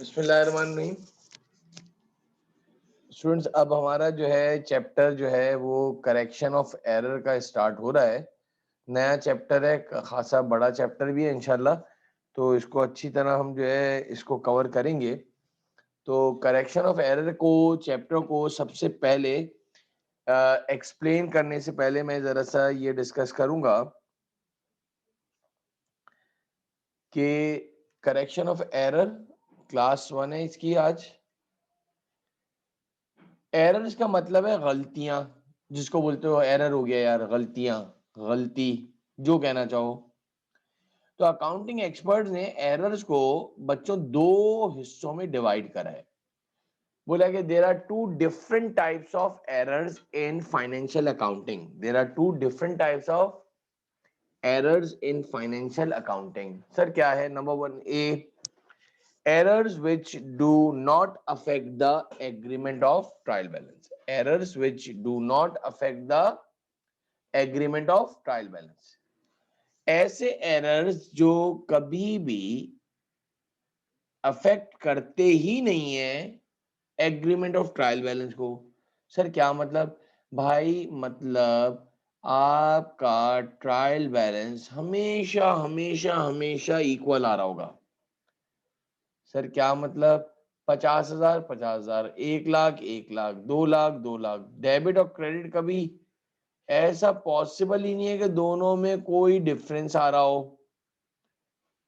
बिस्मिल्लाहिर्रहमानिर्रहीम। स्टूडेंट्स, अब हमारा जो है चैप्टर जो है वो करेक्शन ऑफ एरर का स्टार्ट हो रहा है। नया चैप्टर है, खासा बड़ा चैप्टर भी है इंशाल्लाह, तो इसको अच्छी तरह हम जो है इसको कवर करेंगे। तो करेक्शन ऑफ एरर को चैप्टर को सबसे पहले एक्सप्लेन करने से पहले मैं ज़रा सा ये डिस्कस करूंगा कि करेक्शन ऑफ एरर क्लास 1 है इसकी आज। एरर्स का मतलब है गलतियां, जिसको बोलते हो एरर हो गया यार, गलतियां, गलती, जो कहना चाहो। तो अकाउंटिंग एक्सपर्ट्स ने एरर्स को बच्चों दो हिस्सों में डिवाइड करा है। बोला कि there are two different types of errors in financial accounting. There are two different types of errors in financial accounting. Sir क्या है? Number 1 a, errors which do not affect the agreement of trial balance. Errors which do not affect the agreement of trial balance. ऐसे errors जो कभी भी affect करते ही नहीं है agreement of trial balance को। सर क्या मतलब? भाई मतलब आपका ट्रायल बैलेंस हमेशा हमेशा हमेशा इक्वल आ रहा होगा। सर क्या मतलब? 50,000 50,000, 1 लाख 1 लाख, 2 लाख 2 लाख, डेबिट और क्रेडिट कभी ऐसा पॉसिबल ही नहीं है कि दोनों में कोई डिफरेंस आ रहा हो,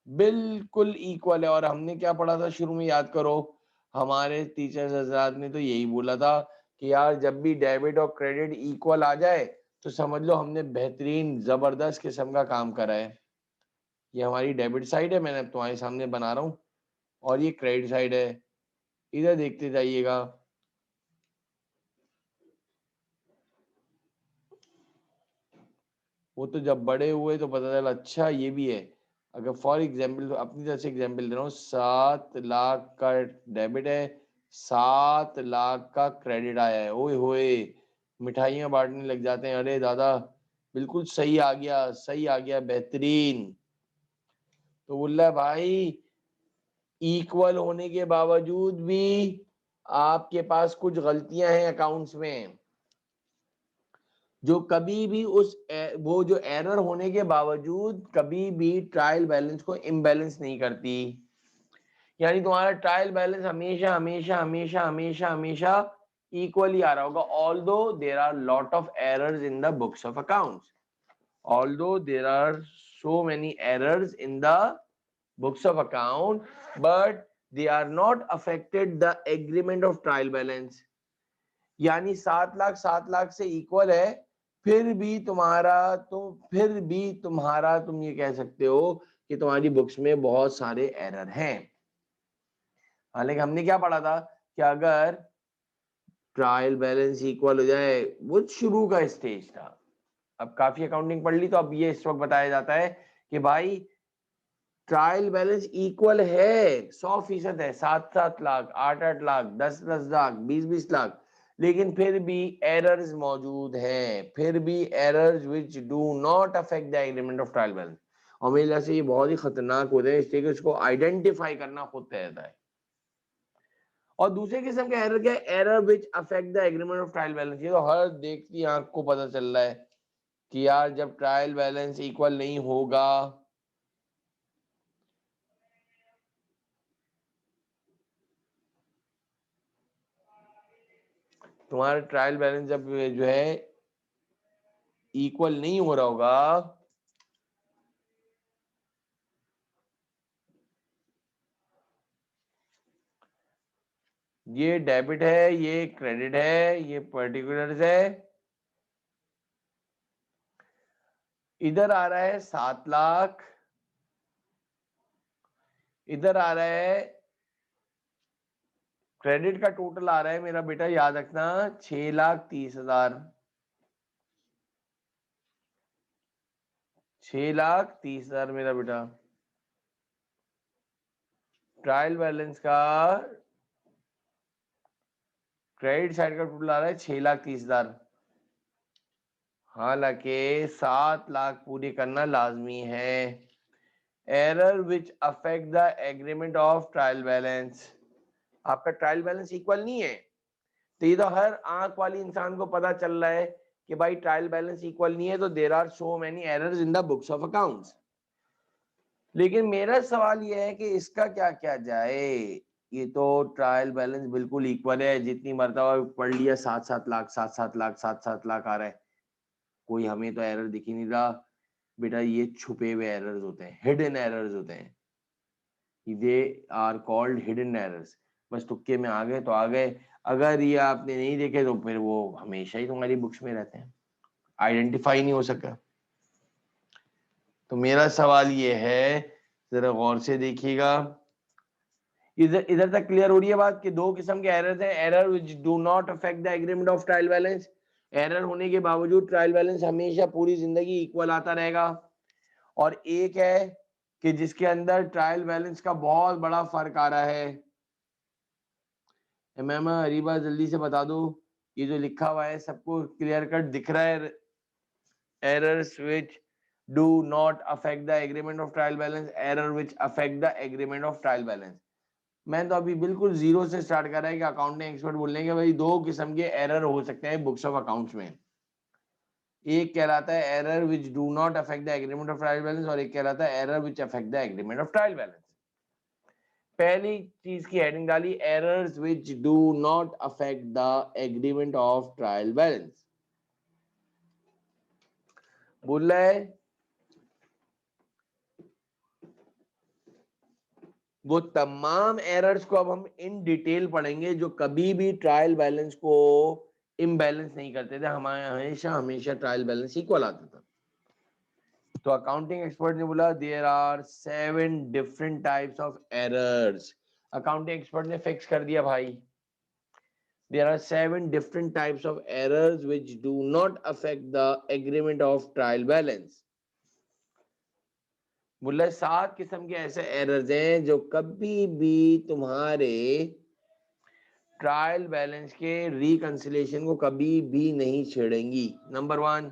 बिल्कुल इक्वल है। और हमने क्या पढ़ा था शुरू में, याद करो, हमारे टीचर्स हजरात ने तो यही बोला था कि यार जब भी डेबिट और क्रेडिट इक्वल आ जाए तो समझ लो हमने बेहतरीन जबरदस्त किस्म का काम करा है। ये हमारी डेबिट साइड है, मैंने अब तुम्हारे सामने बना रहा हूँ, और ये क्रेडिट साइड है, इधर देखते जाइएगा। वो तो जब बड़े हुए तो पता चला अच्छा ये भी है। अगर फॉर एग्जाम्पल अपनी तरफ से एग्जाम्पल दे रहा हूँ, 7 लाख का डेबिट है, 7 लाख का क्रेडिट आया है, ओए होए मिठाइयाँ बांटने लग जाते हैं। अरे दादा बिल्कुल सही आ गया, सही आ गया, बेहतरीन। तो बोल रहा है भाई इक्वल होने के बावजूद भी आपके पास कुछ गलतियां हैं अकाउंट्स में, जो कभी भी वो जो एरर होने के बावजूद कभी भी ट्रायल बैलेंस को इम्बैलेंस नहीं करती। यानी तुम्हारा ट्रायल बैलेंस हमेशा हमेशा हमेशा हमेशा हमेशा इक्वली आ रहा होगा, although there are lot of errors in the books of accounts, although there are so many errors in the books of account, but they are not affected the agreement of trial balance। यानी 7 लाख से equal है, फिर भी तुम्हारा तुम ये कह सकते हो कि तुम्हारी बुक्स में बहुत सारे एरर हैं। हालांकि हमने क्या पढ़ा था कि अगर ट्रायल बैलेंस इक्वल हो जाए, वो शुरू का स्टेज था। अब काफी अकाउंटिंग पढ़ ली तो अब ये इस वक्त बताया जाता है कि भाई ट्रायल बैलेंस इक्वल है, 100% है, 7-7 लाख, 8-8 लाख, 10-10 लाख, 20-20 लाख, लेकिन फिर भी एरर्स मौजूद हैं, फिर भी errors which do not affect the agreement of trial balance. और मेरे लिहाज से ये बहुत ही खतरनाक होते हैं, इसलिए कि उसको आइडेंटिफाई करना खुद तय रहता है। और दूसरे किस्म का एरर क्या है? Error which affect the agreement of trial balance. ये तो हर देखती आंख को पता चल रहा है कि यार जब ट्रायल बैलेंस इक्वल नहीं होगा, तुम्हारा ट्रायल बैलेंस जब जो है इक्वल नहीं हो रहा होगा, ये डेबिट है, ये क्रेडिट है, ये पर्टिकुलर्स है, इधर आ रहा है 7 लाख, इधर आ रहा है क्रेडिट का टोटल आ रहा है मेरा बेटा, याद रखना, 6,30,000, 6,30,000 मेरा बेटा। ट्रायल बैलेंस का क्रेडिट साइड का टोटल आ रहा है 6,30,000। हालांकि 7 लाख पूरी करना लाजमी है। Error which affect the agreement of trial balance, आपका ट्रायल बैलेंस इक्वल नहीं है। तो ये तो हर आंख वाली इंसान को पता चल रहा है कि भाई ट्रायल बैलेंस इक्वल नहीं है, तो there are so many errors in the books of accounts. लेकिन मेरा सवाल ये है कि इसका क्या क्या जाए। ये तो ट्रायल बैलेंस बिल्कुल इक्वल है, जितनी मरतबा पढ़ लिया 7-7 लाख 7-7 लाख 7-7 लाख आ रहा है, कोई हमें तो एरर दिख ही नहीं रहा। बेटा ये छुपे हुए एरर्स होते हैं, हिडन एरर्स होते हैं, they are called hidden errors. बस तुक्के में आ गए तो आ गए, अगर ये आपने नहीं देखे तो फिर वो हमेशा ही तुम्हारी बुक्स में रहते हैं, आइडेंटिफाई नहीं हो सका। तो मेरा सवाल ये है, जरा गौर से देखिएगा, इधर इधर तक क्लियर हो रही है बात कि दो किस्म के एरर्स हैं, error which do not affect the agreement of trial balance, error होने के बावजूद ट्रायल बैलेंस हमेशा पूरी जिंदगी इक्वल आता रहेगा, और एक है कि जिसके अंदर ट्रायल बैलेंस का बहुत बड़ा फर्क आ रहा है। मैम अरीबा जल्दी से बता दो, ये जो लिखा हुआ है सबको क्लियर कट दिख रहा है? Errors which do not affect the agreement of trial balance, error which affect the agreement of trial balance. मैं तो अभी बिल्कुल जीरो से स्टार्ट कर रहा है कि अकाउंटिंग एक्सपर्ट बोल रहे हैं कि भाई दो किस्म के एरर हो सकते हैं बुक्स ऑफ अकाउंट्स में। एक कहलाता है error which do not affect the agreement of trial balance, और एक कहलाता है error which affect the agreement of trial balance. पहली चीज की हेडिंग डाली, errors which do not affect the agreement of trial balance. बोल रहा है वो तमाम एरर्स को अब हम इन डिटेल पढ़ेंगे जो कभी भी ट्रायल बैलेंस को इम्बैलेंस नहीं करते थे, हमारे हमेशा हमेशा ट्रायल बैलेंस इक्वल आता था। तो अकाउंटिंग एक्सपर्ट ने बोला there are 7 different types of errors. Accounting expert ने फिक्स कर दिया भाई, there are 7 different types of errors which do not affect the agreement of trial balance। बोला 7 किस्म के ऐसे एरर्स हैं जो कभी भी तुम्हारे ट्रायल बैलेंस के रिकंसिलिएशन को कभी भी नहीं छेड़ेंगी। Number 1,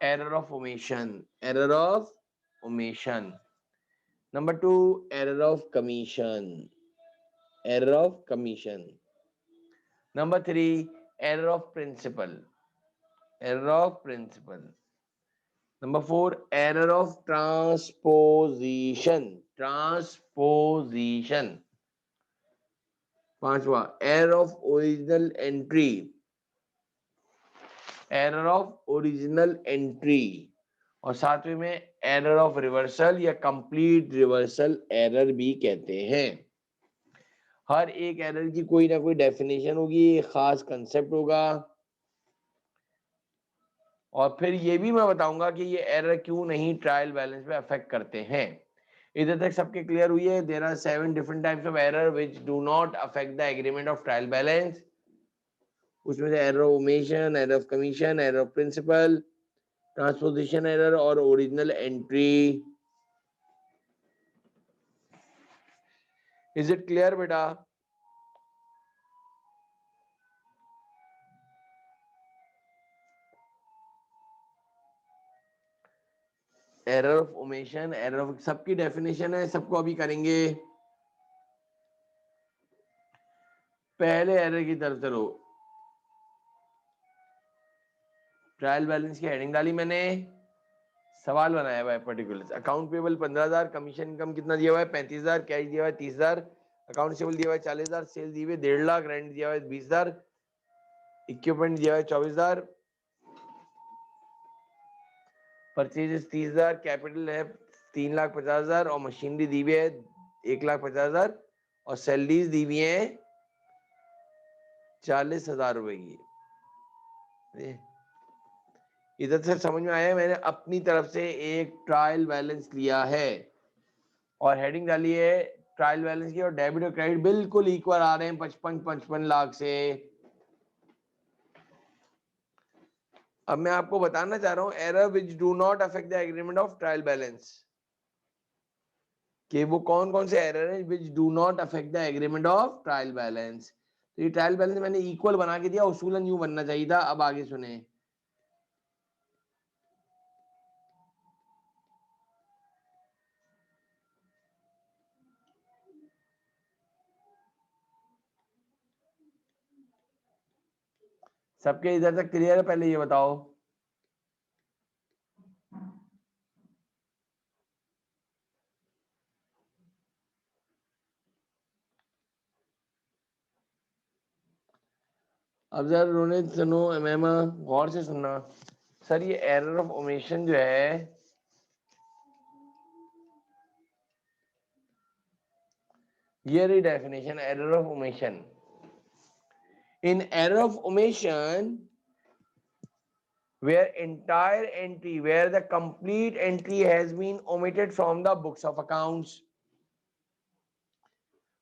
error of omission, error of omission. Number 2, error of commission, error of commission. Number 3, error of principle, error of principle. Number 4, error of transposition, transposition. पांचवा, error of original entry, error of original entry. और सातवें में error of reversal या complete reversal error भी कहते हैं। हर एक error की कोई ना कोई डेफिनेशन होगी, खास कंसेप्ट होगा, और फिर ये भी मैं बताऊंगा कि ये एरर क्यों नहीं ट्रायल बैलेंस पे अफेक्ट करते हैं। इधर तक सबके क्लियर हुई है? There are 7 different types of error which do not affect the agreement of trial balance. उसमें से error of omission, error of commission, error of principle, transposition error और original entry. Is it clear बेटा? Error of omission, error of, सबकी definition है, सबको अभी करेंगे। पहले एरर की तरफ चलो। ट्रायल बैलेंस की हेडिंग डाली मैंने, सवाल बनाया हुआ है particular. Account payable 15,000, commission income कितना दिया हुआ है 35,000, कैश दिया हुआ है 30,000, अकाउंट रिसीवेबल दिया हुआ है 40,000, सेल दी हुई 1.5 लाख, रेंट दिया हुआ है 20,000, इक्विपमेंट दिया हुआ है 24,000, परचेजेस 30,000, कैपिटल है 3,50,000 और मशीनरी दी हुई है 1,50,000 और सैलरीज दी हुई है 40,000 रुपए की। इधर से समझ में आया? मैंने अपनी तरफ से एक ट्रायल बैलेंस लिया है और हेडिंग डाली है ट्रायल बैलेंस की, और डेबिट और क्रेडिट बिल्कुल इक्वल आ रहे हैं 55 लाख से। अब मैं आपको बताना चाह रहा हूं error which do not affect the agreement of trial balance, कि वो कौन कौन से एरर हैं which do not affect the agreement of trial balance. तो ये ट्रायल बैलेंस मैंने इक्वल बना के दिया, उसूलन यूं बनना चाहिए था। अब आगे सुने, सबके इधर तक क्लियर है? पहले ये बताओ। अब जरा रोने सुनो, मैमा गौर से सुनना। सर ये एरर ऑफ ओमिशन जो है, ये रही definition error of omission. In error of omission where entire entry, where the complete entry has been omitted from the books of accounts,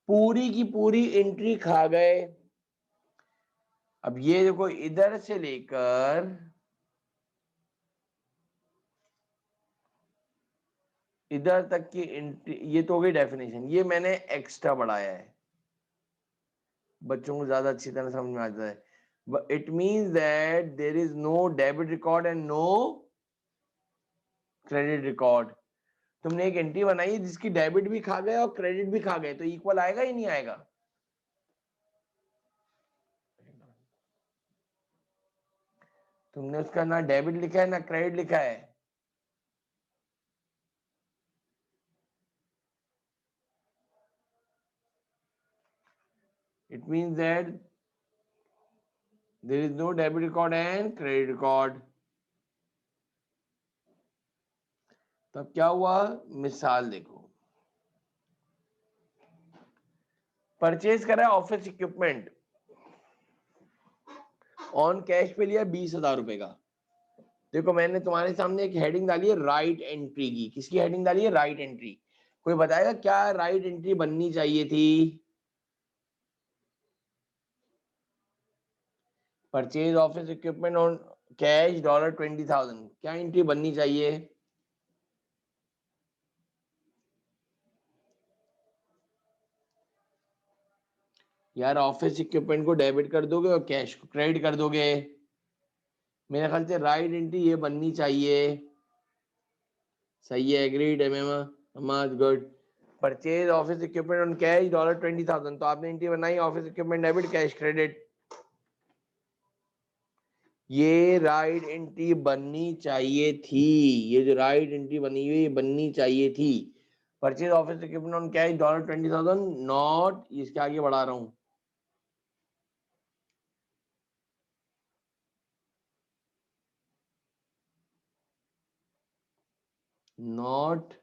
पूरी की पूरी एंट्री खा गए। अब ये देखो इधर से लेकर इधर तक की एंट्री, ये तो हो गई डेफिनेशन, ये मैंने एक्स्ट्रा बढ़ाया है, बच्चों को ज्यादा अच्छी तरह समझ में आता है। It means that there is no debit record and no credit record. तुमने एक एंट्री बनाई जिसकी डेबिट भी खा गए और क्रेडिट भी खा गए, तो इक्वल आएगा ही नहीं आएगा? तुमने उसका ना डेबिट लिखा है ना क्रेडिट लिखा है। It means that there is no debit record and credit record. तब क्या हुआ? मिसाल देखो, परचेज करा ऑफिस इक्विपमेंट, ऑन कैश पे लिया 20,000 रुपए का। देखो मैंने तुम्हारे सामने एक हेडिंग डाली है राइट एंट्री की। किसकी हेडिंग डाली है? Right entry. कोई बताएगा क्या राइट एंट्री बननी चाहिए थी? Purchase office equipment on cash $20,000, क्या एंट्री बननी चाहिए? यार ऑफिस इक्विपमेंट को डेबिट कर दोगे और कैश को क्रेडिट कर दोगे। मेरे ख्याल से राइट एंट्री ये बननी चाहिए। सही है, एग्रीड है ma'am, good. Purchase office equipment on cash $20,000, तो आपने एंट्री बनाई office equipment debit cash credit. ये राइट एंट्री बननी चाहिए थी। ये जो राइट एंट्री बनी हुई बननी चाहिए थी। Purchase office equipment on cash $20,000, not, इसके आगे बढ़ा रहा हूं, not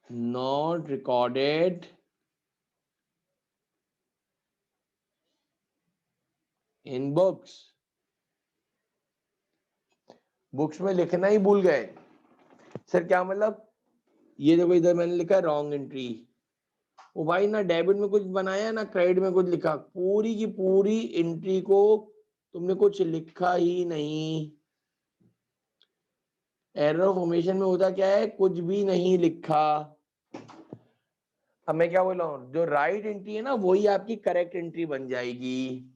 not recorded in books। Books में लिखना ही भूल गए। सर क्या मतलब? ये देखो इधर मैंने लिखा है रॉन्ग एंट्री। वो भाई ना डेबिट में कुछ बनाया ना क्रेडिट में कुछ लिखा, पूरी की पूरी एंट्री को तुमने कुछ लिखा ही नहीं। एरर ऑफ ओमिशन में होता क्या है? कुछ भी नहीं लिखा। अब मैं क्या बोल रहा हूं, जो राइट एंट्री है ना वही आपकी करेक्ट एंट्री बन जाएगी।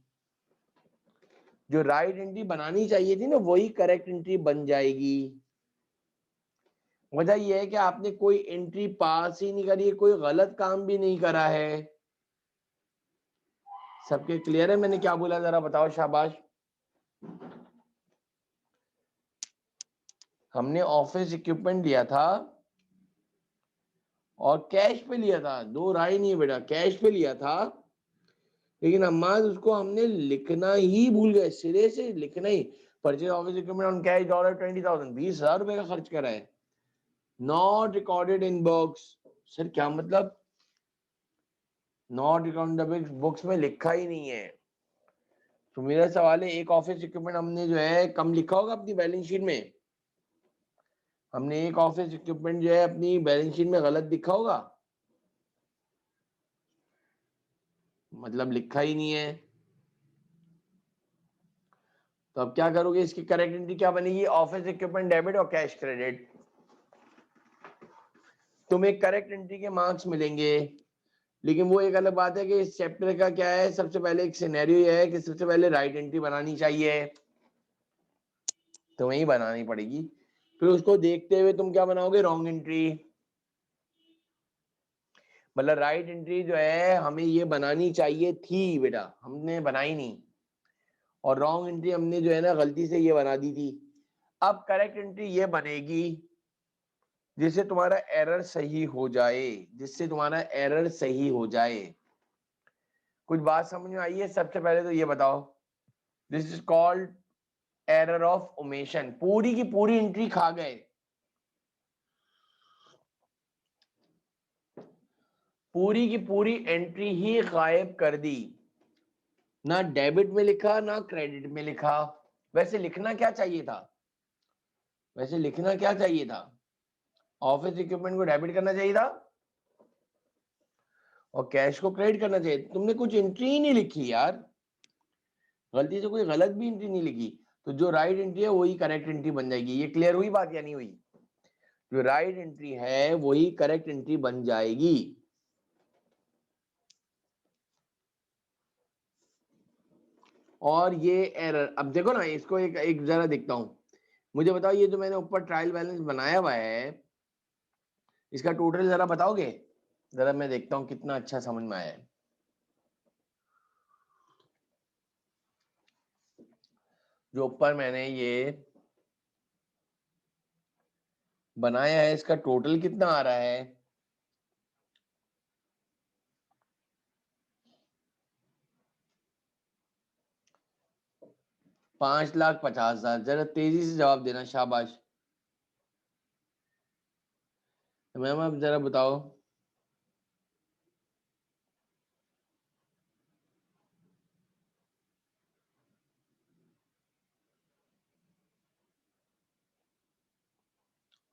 जो राइट एंट्री बनानी चाहिए थी ना वही करेक्ट एंट्री बन जाएगी। वजह यह है कि आपने कोई एंट्री पास ही नहीं करी है, कोई गलत काम भी नहीं करा है। सबके क्लियर है मैंने क्या बोला? जरा बताओ, शाबाश। हमने ऑफिस इक्विपमेंट लिया था और कैश पे लिया था, दो राय नहीं है बेटा, कैश पे लिया था, लेकिन अम्मा उसको हमने लिखना ही भूल गए, सिरे से लिखना ही। Purchase office equipment on cash $20,000, 20,000 रुपए का खर्च करा है, not recorded in books. Sir क्या मतलब? नॉट रिकॉर्डेड बुक्स में लिखा ही नहीं है। तो मेरा सवाल है, एक ऑफिस इक्विपमेंट हमने जो है कम लिखा होगा अपनी बैलेंस शीट में? हमने एक ऑफिस इक्विपमेंट जो है अपनी बैलेंस शीट में गलत लिखा होगा? मतलब लिखा ही नहीं है। तो अब क्या करोगे? इसकी करेक्ट एंट्री क्या बनेगी? ऑफिस इक्विपमेंट डेबिट और कैश क्रेडिट। तुम्हें करेक्ट एंट्री के मार्क्स मिलेंगे, लेकिन वो एक अलग बात है कि इस चैप्टर का क्या है, सबसे पहले एक सिनेरियो ये है कि सबसे पहले राइट एंट्री बनानी चाहिए, तो वही बनानी पड़ेगी। फिर उसको देखते हुए तुम क्या बनाओगे, रॉन्ग एंट्री। मतलब राइट एंट्री जो है हमें ये बनानी चाहिए थी बेटा, हमने बनाई नहीं, और रॉन्ग एंट्री हमने जो है ना गलती से ये बना दी थी। अब करेक्ट एंट्री ये बनेगी जिससे तुम्हारा एरर सही हो जाए, जिससे तुम्हारा एरर सही हो जाए। कुछ बात समझ में आई है? सबसे पहले तो ये बताओ, this is called error of omission. पूरी की पूरी एंट्री खा गए, पूरी की पूरी एंट्री ही गायब कर दी, ना डेबिट में लिखा ना क्रेडिट में लिखा। वैसे लिखना क्या चाहिए था, वैसे लिखना क्या चाहिए था, ऑफिस इक्विपमेंट को डेबिट करना चाहिए था और कैश को क्रेडिट करना चाहिए। तुमने कुछ एंट्री ही नहीं लिखी यार, गलती से कोई गलत भी एंट्री नहीं लिखी। तो जो राइट एंट्री है वही करेक्ट एंट्री बन जाएगी। ये क्लियर हुई बात या नहीं हुई? जो राइट एंट्री है वही करेक्ट एंट्री बन जाएगी। और ये एरर, अब देखो ना इसको एक एक जरा देखता हूं। मुझे बताओ ये जो मैंने ऊपर ट्रायल बैलेंस बनाया हुआ है इसका टोटल जरा बताओगे? जरा मैं देखता हूं कितना अच्छा समझ में आया है। जो ऊपर मैंने ये बनाया है इसका टोटल कितना आ रहा है? ₹5,50,000। जरा तेजी से जवाब देना, शाबाश। मैम आप जरा बताओ।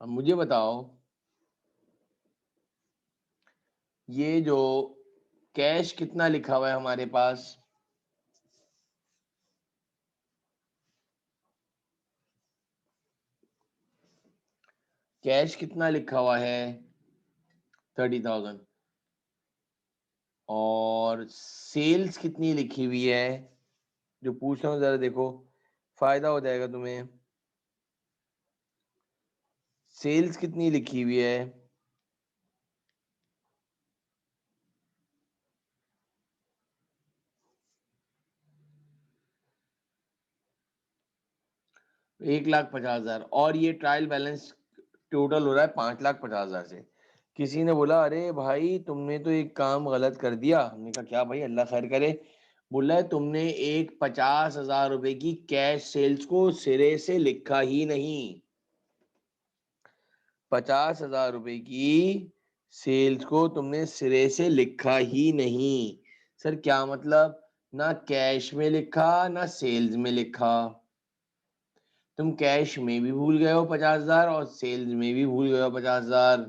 अब मुझे बताओ ये जो कैश कितना लिखा हुआ है हमारे पास? कैश कितना लिखा हुआ है? 30,000। और सेल्स कितनी लिखी हुई है? जो पूछ रहा हूँ जरा देखो, फायदा हो जाएगा तुम्हें। सेल्स कितनी लिखी हुई है? ₹1,50,000। और ये ट्रायल बैलेंस टोटल हो रहा है ₹5,50,000 से। किसी ने बोला अरे भाई तुमने तो एक काम गलत कर दिया। हमने कहा क्या भाई, अल्लाह खैर करे। बोला है तुमने एक ₹50,000 की कैश सेल्स को सिरे से लिखा ही नहीं। ₹50,000 की सेल्स को तुमने सिरे से लिखा ही नहीं। सर क्या मतलब? ना कैश में लिखा ना सेल्स में लिखा। तुम कैश में भी भूल गए हो 50,000 और सेल्स में भी भूल गए हो 50,000।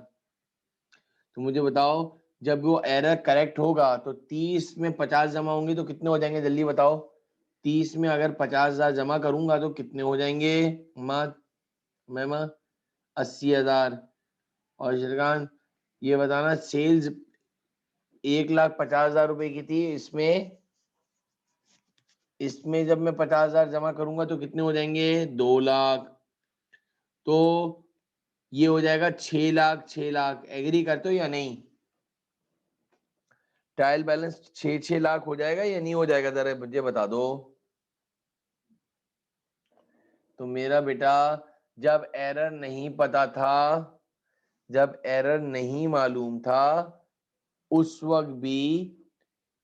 तो मुझे बताओ जब वो एरर करेक्ट होगा तो 30 में 50 जमा होंगे तो कितने हो जाएंगे, जल्दी बताओ। 30 में अगर 50,000 जमा करूंगा तो कितने हो जाएंगे? माँ मैम 80,000। और शिरकान ये बताना, सेल्स ₹1,50,000 की थी, इसमें इसमें जब मैं 50,000 जमा करूंगा तो कितने हो जाएंगे? 2 लाख। तो ये हो जाएगा 6 लाख। 6 लाख एग्री करते हो या नहीं? ट्रायल बैलेंस 6-6 लाख हो जाएगा या नहीं हो जाएगा, जरा मुझे बता दो। तो मेरा बेटा जब एरर नहीं पता था, जब एरर नहीं मालूम था, उस वक्त भी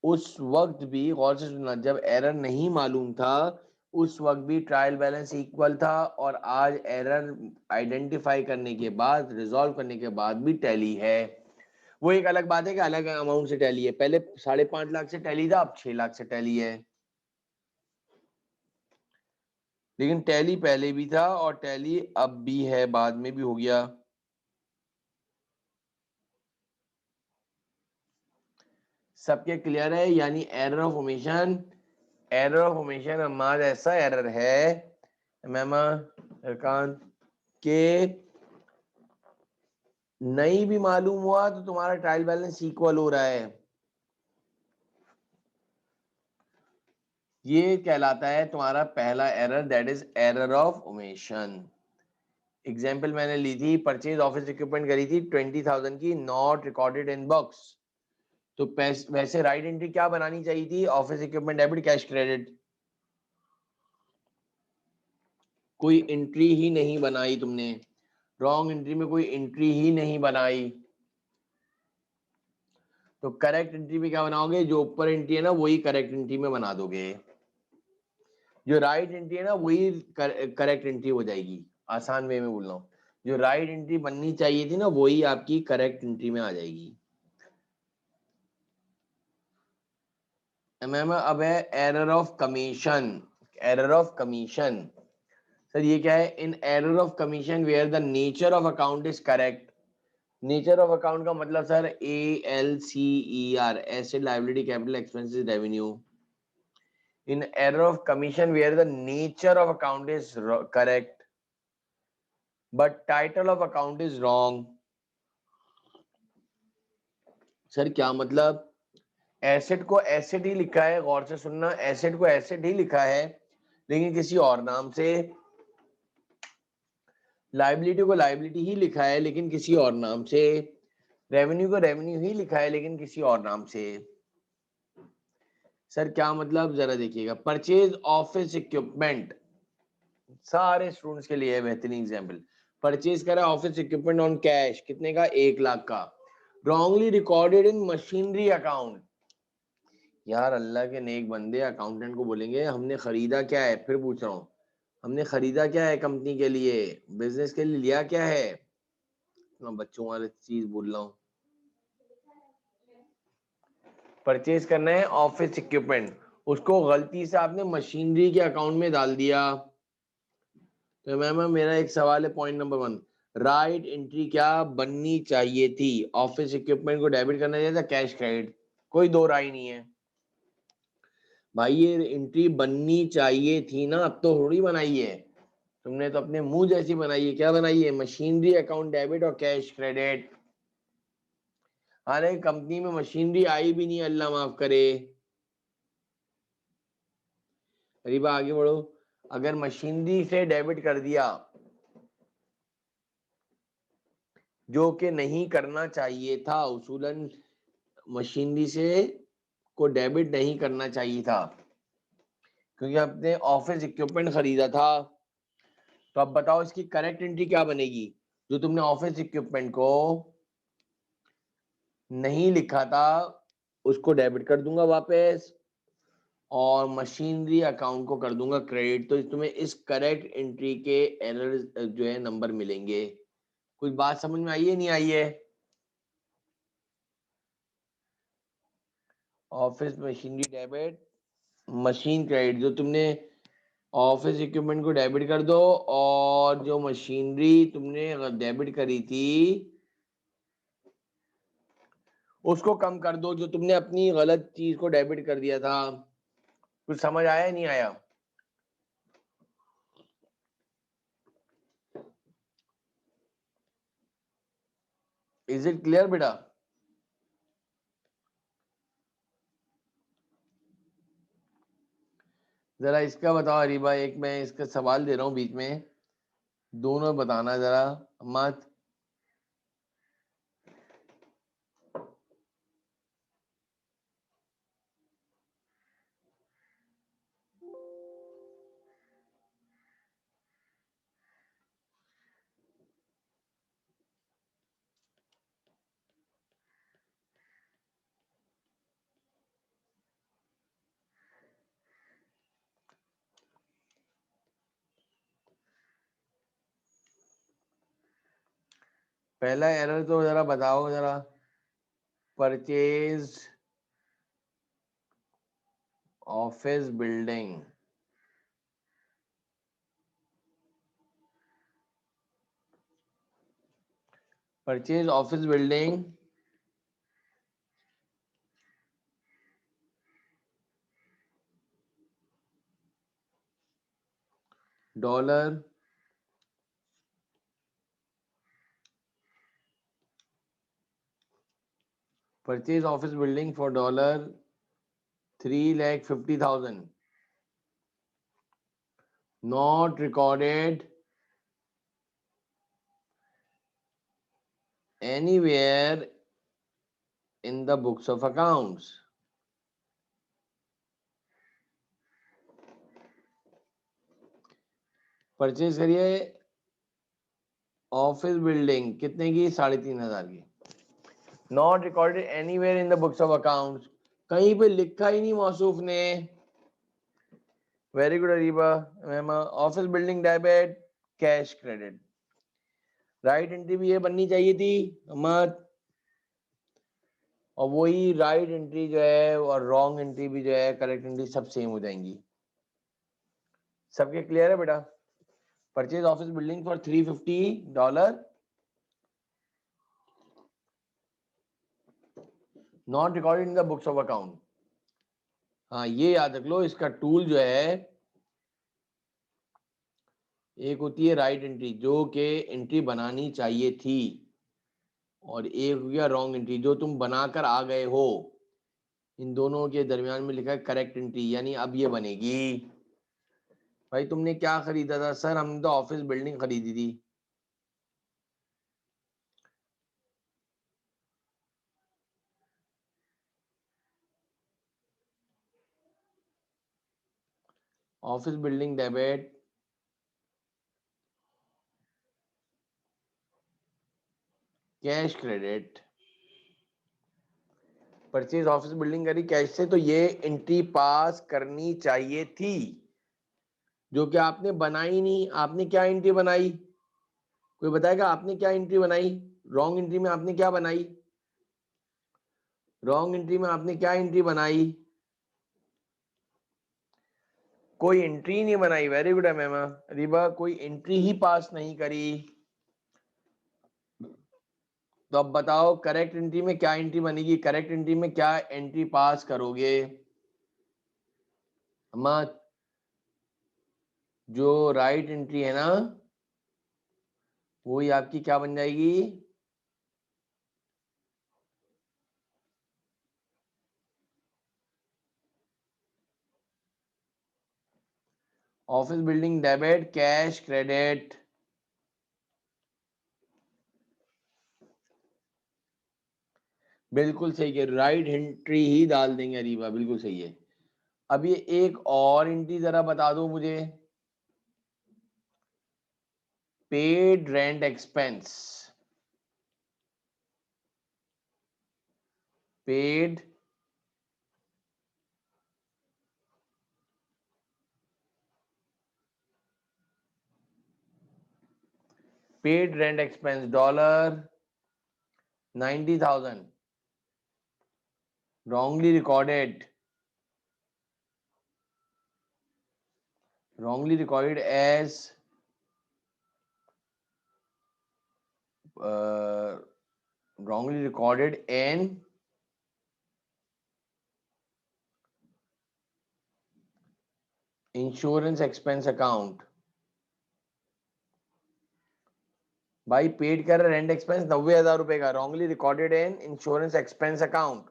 गौर से सुनना, जब एरर नहीं मालूम था उस वक्त भी ट्रायल बैलेंस इक्वल था। और आज एरर आइडेंटिफाई करने के बाद, रिजॉल्व करने के बाद भी टैली है। वो एक अलग बात है कि अलग अमाउंट से टैली है। पहले 5.5 लाख से टैली था, अब 6 लाख से टैली है। लेकिन टैली पहले भी था और टैली अब भी है, बाद में भी हो गया। सबके क्लियर है? यानी error of omission, error of omission हमारा ऐसा एरर है मैम अरकान के नहीं भी मालूम हुआ तो तुम्हारा ट्रायल बैलेंस इक्वल हो रहा है। ये कहलाता है तुम्हारा पहला error, that is error of omission. Example मैंने ली थी, परचेज ऑफिस इक्विपमेंट करी थी 20,000 की, नॉट रिकॉर्डेड इन बॉक्स। तो वैसे राइट एंट्री क्या बनानी चाहिए थी, office equipment debit cash credit. कोई एंट्री ही नहीं बनाई तुमने, रॉन्ग एंट्री में कोई एंट्री ही नहीं बनाई। तो करेक्ट एंट्री में क्या बनाओगे, जो ऊपर एंट्री है ना वही करेक्ट एंट्री में बना दोगे, जो राइट एंट्री है ना वही करेक्ट एंट्री हो जाएगी। आसान वे में बोल रहा हूँ, जो राइट एंट्री बननी चाहिए थी ना वही आपकी करेक्ट एंट्री में आ जाएगी। मैम अब है error of commission. Error of commission sir ये क्या है, in error of commission where the nature of account is correct. Nature of account का मतलब sir ALCER, asset liability capital expenses revenue. In error of commission where the nature of account is correct but title of account is wrong। Sir क्या मतलब, asset को asset ही लिखा है, गौर से सुनना, asset को एसेट ही लिखा है लेकिन किसी और नाम से, लाइबिलिटी को लाइबिलिटी ही लिखा है लेकिन किसी और नाम से, रेवेन्यू को रेवेन्यू ही लिखा है लेकिन किसी और नाम से। सर क्या मतलब, जरा देखिएगा, परचेज ऑफिस इक्विपमेंट सारे स्टूडेंट्स के लिए बेहतरीन एग्जांपल। परचेज करा ऑफिस इक्विपमेंट ऑन कैश, कितने का, 1 लाख का, रॉन्गली रिकॉर्डेड इन मशीनरी अकाउंट। यार अल्लाह के नेक बंदे अकाउंटेंट को बोलेंगे हमने खरीदा क्या है, फिर पूछ रहा हूँ हमने खरीदा क्या है, कंपनी के लिए, बिजनेस के लिए लिया क्या है, मैं बच्चों वाली चीज बोल रहा हूँ। परचेज करना है ऑफिस इक्विपमेंट, उसको गलती से आपने मशीनरी के अकाउंट में डाल दिया। तो मैम मेरा एक सवाल है, पॉइंट नंबर 1, राइट एंट्री क्या बननी चाहिए थी, ऑफिस इक्विपमेंट को डेबिट करना चाहिए था, कैश क्रेडिट, कोई दो राय नहीं है भाई, ये एंट्री बननी चाहिए थी ना, अब तो थोड़ी बनाई है तुमने, तो अपने मुंह जैसी बनाई है। क्या बनाई है, मशीनरी अकाउंट डेबिट और कैश क्रेडिट। हालांकि कंपनी में मशीनरी आई भी नहीं, अल्लाह माफ करे। अरीबा आगे बढ़ो, अगर मशीनरी से डेबिट कर दिया जो कि नहीं करना चाहिए था, उसूलन मशीनरी से को डेबिट नहीं करना चाहिए था क्योंकि आपने ऑफिस इक्विपमेंट खरीदा था। तो अब बताओ इसकी करेक्ट एंट्री क्या बनेगी, जो तुमने ऑफिस इक्विपमेंट को नहीं लिखा था उसको डेबिट कर दूंगा वापस और मशीनरी अकाउंट को कर दूंगा क्रेडिट। तो तुम्हें इस करेक्ट एंट्री के एरर जो है नंबर मिलेंगे। कुछ बात समझ में आई है, नहीं आई है। Office machinery debit, machine credit, जो तुमने ऑफिस इक्विपमेंट को डेबिट कर दो और जो मशीनरी तुमने डेबिट करी थी उसको कम कर दो, जो तुमने अपनी गलत चीज को डेबिट कर दिया था। कुछ समझ आया नहीं आया। इज इट क्लियर बेटा। जरा इसका बताओ अरीबा, एक मैं इसका सवाल दे रहा हूँ बीच में, दोनों बताना जरा मत। पहला एरर तो जरा बताओ जरा, purchase office building, purchase office building dollar purchase office building for dollar 3,50,000 not recorded anywhere in the books of accounts. Purchase करिए ऑफिस बिल्डिंग कितने की, 3,500 की। Not recorded anywhere in the books of accounts, कहीं पे लिखा ही नहीं मौसूफ ने। Very good Ariba ma'am. Office building debit, cash credit, right entry भी ये बननी चाहिए थी मत, और वही राइट एंट्री जो है और रॉन्ग एंट्री भी जो है, करेक्ट एंट्री सब सेम हो जाएंगी। सबके क्लियर है बेटा? Purchase office building for $350, not recorded in the books of account. हाँ ये याद रख लो, इसका टूल जो है, एक होती है राइट एंट्री जो कि एंट्री बनानी चाहिए थी, और एक हो गया रॉन्ग एंट्री जो तुम बनाकर आ गए हो। इन दोनों के दरमियान में लिखा है करेक्ट एंट्री, यानी अब ये बनेगी। भाई तुमने क्या खरीदा था? सर हमने तो ऑफिस बिल्डिंग खरीदी थी। Office building debit, cash credit, purchase office building करी कैश से, तो ये एंट्री पास करनी चाहिए थी, जो कि आपने बनाई नहीं। आपने क्या एंट्री बनाई? कोई बताएगा आपने क्या एंट्री बनाई? रॉन्ग एंट्री में आपने क्या बनाई? रॉन्ग एंट्री में आपने क्या एंट्री बनाई? कोई एंट्री नहीं बनाई। वेरी गुड है मैम रिबा, कोई एंट्री ही पास नहीं करी। तो अब बताओ करेक्ट एंट्री में क्या एंट्री बनेगी? करेक्ट एंट्री में क्या एंट्री पास करोगे? अम्मा जो राइट एंट्री है ना, वही आपकी क्या बन जाएगी? Office building debit, cash credit. बिल्कुल सही है, राइट एंट्री ही डाल देंगे अरीबा, बिल्कुल सही है। अब ये एक और एंट्री जरा बता दो मुझे। Paid rent expense, paid paid rent expense $90,000 wrongly recorded, as wrongly recorded in insurance expense account. भाई पेड कर रेंट एक्सपेंस 90,000 रुपए का, wrongly recorded in insurance expense account.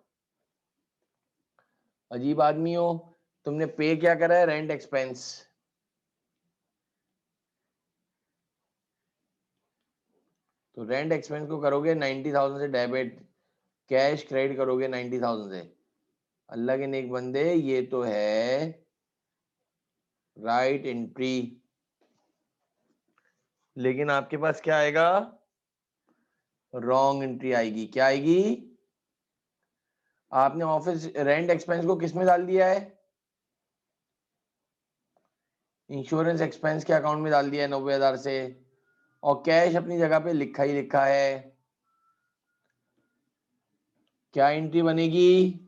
अजीब आदमी हो, तुमने पे क्या करा है? Rent expense. तो रेंट एक्सपेंस को करोगे 90,000 से डेबिट, कैश क्रेडिट करोगे 90,000 से। अल्लाह के नेक बंदे, ये तो है राइट एंट्री, लेकिन आपके पास क्या आएगा? रॉन्ग एंट्री आएगी। क्या आएगी? आपने ऑफिस रेंट एक्सपेंस को किस में डाल दिया है? इंश्योरेंस एक्सपेंस के अकाउंट में डाल दिया है 90,000 से, और कैश अपनी जगह पे लिखा ही लिखा है। क्या एंट्री बनेगी?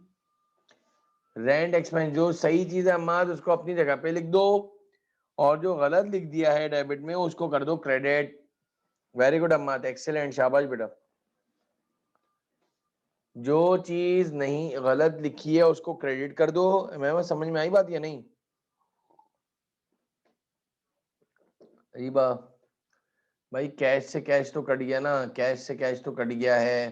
Rent expense. जो सही चीज है अम्मा उसको अपनी जगह पे लिख दो, और जो गलत लिख दिया है डेबिट में उसको कर दो क्रेडिट। वेरी गुड अम्मा, एक्सेलेंट, शाबाश बेटा। जो चीज नहीं गलत लिखी है उसको क्रेडिट कर दो। मैं समझ में आई बात या नहीं? रीबा भाई कैश से कैश तो कट गया ना, कैश से कैश तो कट गया है।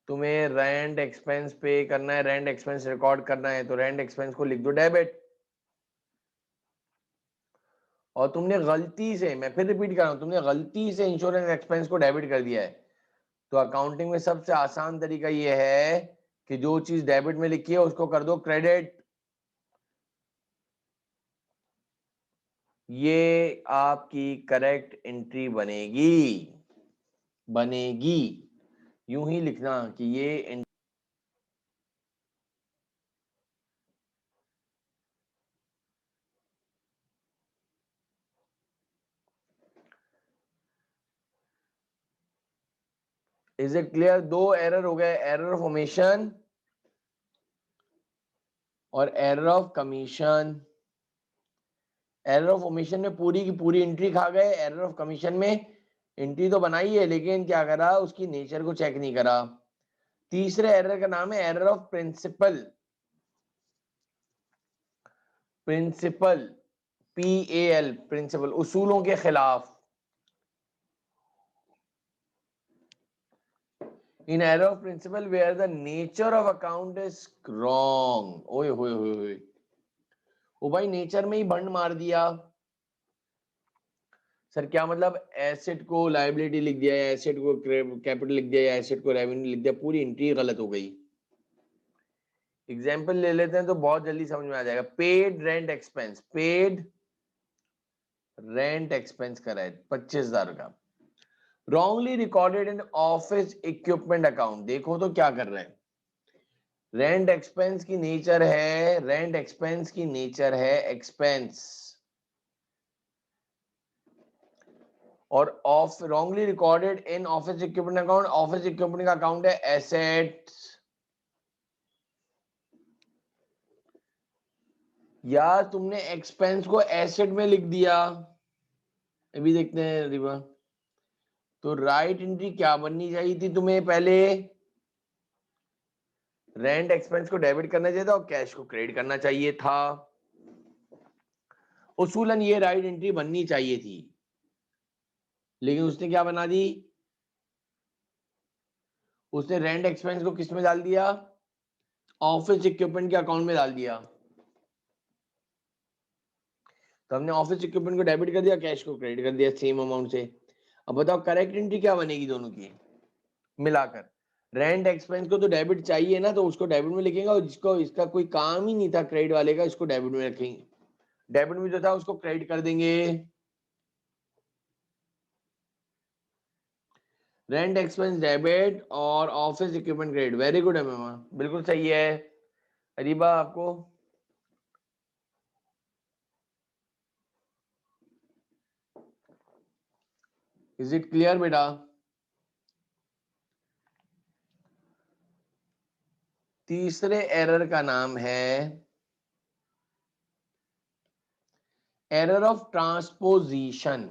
तुम्हें रेंट एक्सपेंस पे करना है, रेंट एक्सपेंस रिकॉर्ड करना है, तो रेंट एक्सपेंस को लिख दो डेबिट। और तुमने गलती से, मैं फिर रिपीट कर रहा हूं, तुमने गलती से इंश्योरेंस एक्सपेंस को डेबिट कर दिया है, तो अकाउंटिंग में सबसे आसान तरीका ये है कि जो चीज डेबिट में लिखी है उसको कर दो क्रेडिट। ये आपकी करेक्ट एंट्री बनेगी। यूं ही लिखना कि ये इज इट क्लियर? दो एरर हो गए, एरर ऑफ ओमिशन और error of commission. Error of omission में पूरी की पूरी एंट्री खा गए, एरर ऑफ कमीशन में एंट्री तो बनाई है लेकिन क्या करा, उसकी नेचर को चेक नहीं करा। तीसरे एरर का नाम है error of principle. Principle PAL principle, उसूलों के खिलाफ। In error of principle where the nature of account is wrong. ओए होए होए होए, ओ भाई नेचर में ही भंड मार दिया। सर क्या मतलब, एसेट को लायबिलिटी लिख दिया या एसेट को कैपिटल लिख दिया या एसेट को रेवेन्यू लिख दिया, पूरी एंट्री गलत हो गई। एग्जाम्पल ले लेते हैं तो बहुत जल्दी समझ में आ जाएगा। Paid rent expense, paid rent expense करा है 25,000 का, wrongly recorded in office equipment account. देखो तो क्या कर रहे हैं, रेंट एक्सपेंस की नेचर है, रेंट एक्सपेंस की नेचर है एक्सपेंस, और of wrongly recorded in office equipment account, office equipment का अकाउंट है एसेट्स। या तुमने एक्सपेंस को एसेट में लिख दिया, अभी देखते हैं रिवा। तो राइट एंट्री क्या बननी चाहिए थी तुम्हें, पहले रेंट एक्सपेंस को डेबिट करना चाहिए था और कैश को क्रेडिट करना चाहिए था। उसूलन ये राइट एंट्री बननी चाहिए थी, लेकिन उसने क्या बना दी, उसने रेंट एक्सपेंस को किस में डाल दिया, ऑफिस इक्विपमेंट के अकाउंट में डाल दिया। तो हमने ऑफिस इक्विपमेंट को डेबिट कर दिया, कैश को क्रेडिट कर दिया सेम अमाउंट से। अब बताओ करेक्ट एंट्री क्या बनेगी दोनों की मिलाकर। रेंट एक्सपेंस को तो डेबिट चाहिए ना, तो उसको डेबिट में लिखेंगे, और जिसको इसका कोई काम ही नहीं था क्रेडिट वाले का, इसको डेबिट में रखेंगे, डेबिट में जो था उसको क्रेडिट कर देंगे। रेंट एक्सपेंस डेबिट और office equipment credit, very good है मेमा, बिल्कुल सही है। अरीबा आपको इज इट क्लियर बेटा? तीसरे एरर का नाम है error of transposition.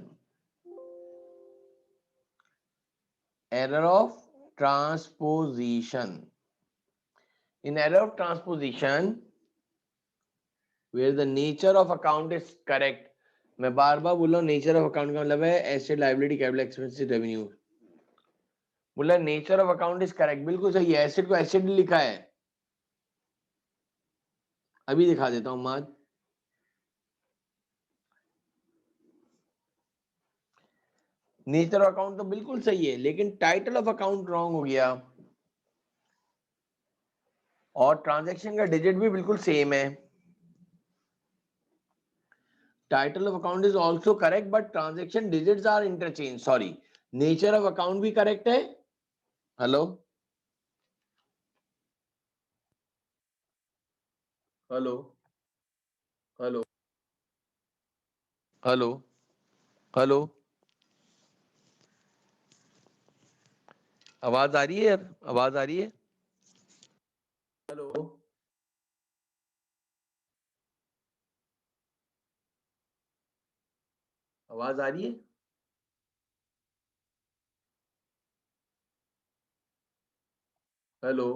Error of transposition, in error of transposition where the nature of account is correct. मैं बार बार बोल रहा हूँ, नेचर ऑफ अकाउंट का मतलब है asset liability capital expenses revenue. बोला nature of account is correct, बिल्कुल सही है, एसेट को एसेट लिखा है। अभी दिखा देता हूं माद। नेचर ऑफ अकाउंट तो बिल्कुल सही है, लेकिन टाइटल ऑफ अकाउंट रॉन्ग हो गया, और ट्रांजैक्शन का डिजिट भी बिल्कुल सेम है। Title of account is also correct but transaction digits are interchange, sorry. Nature of account भी करेक्ट है। Hello hello hello hello hello, आवाज आ रही है यार, आवाज आ रही है? हेलो आवाज आ रही है? हेलो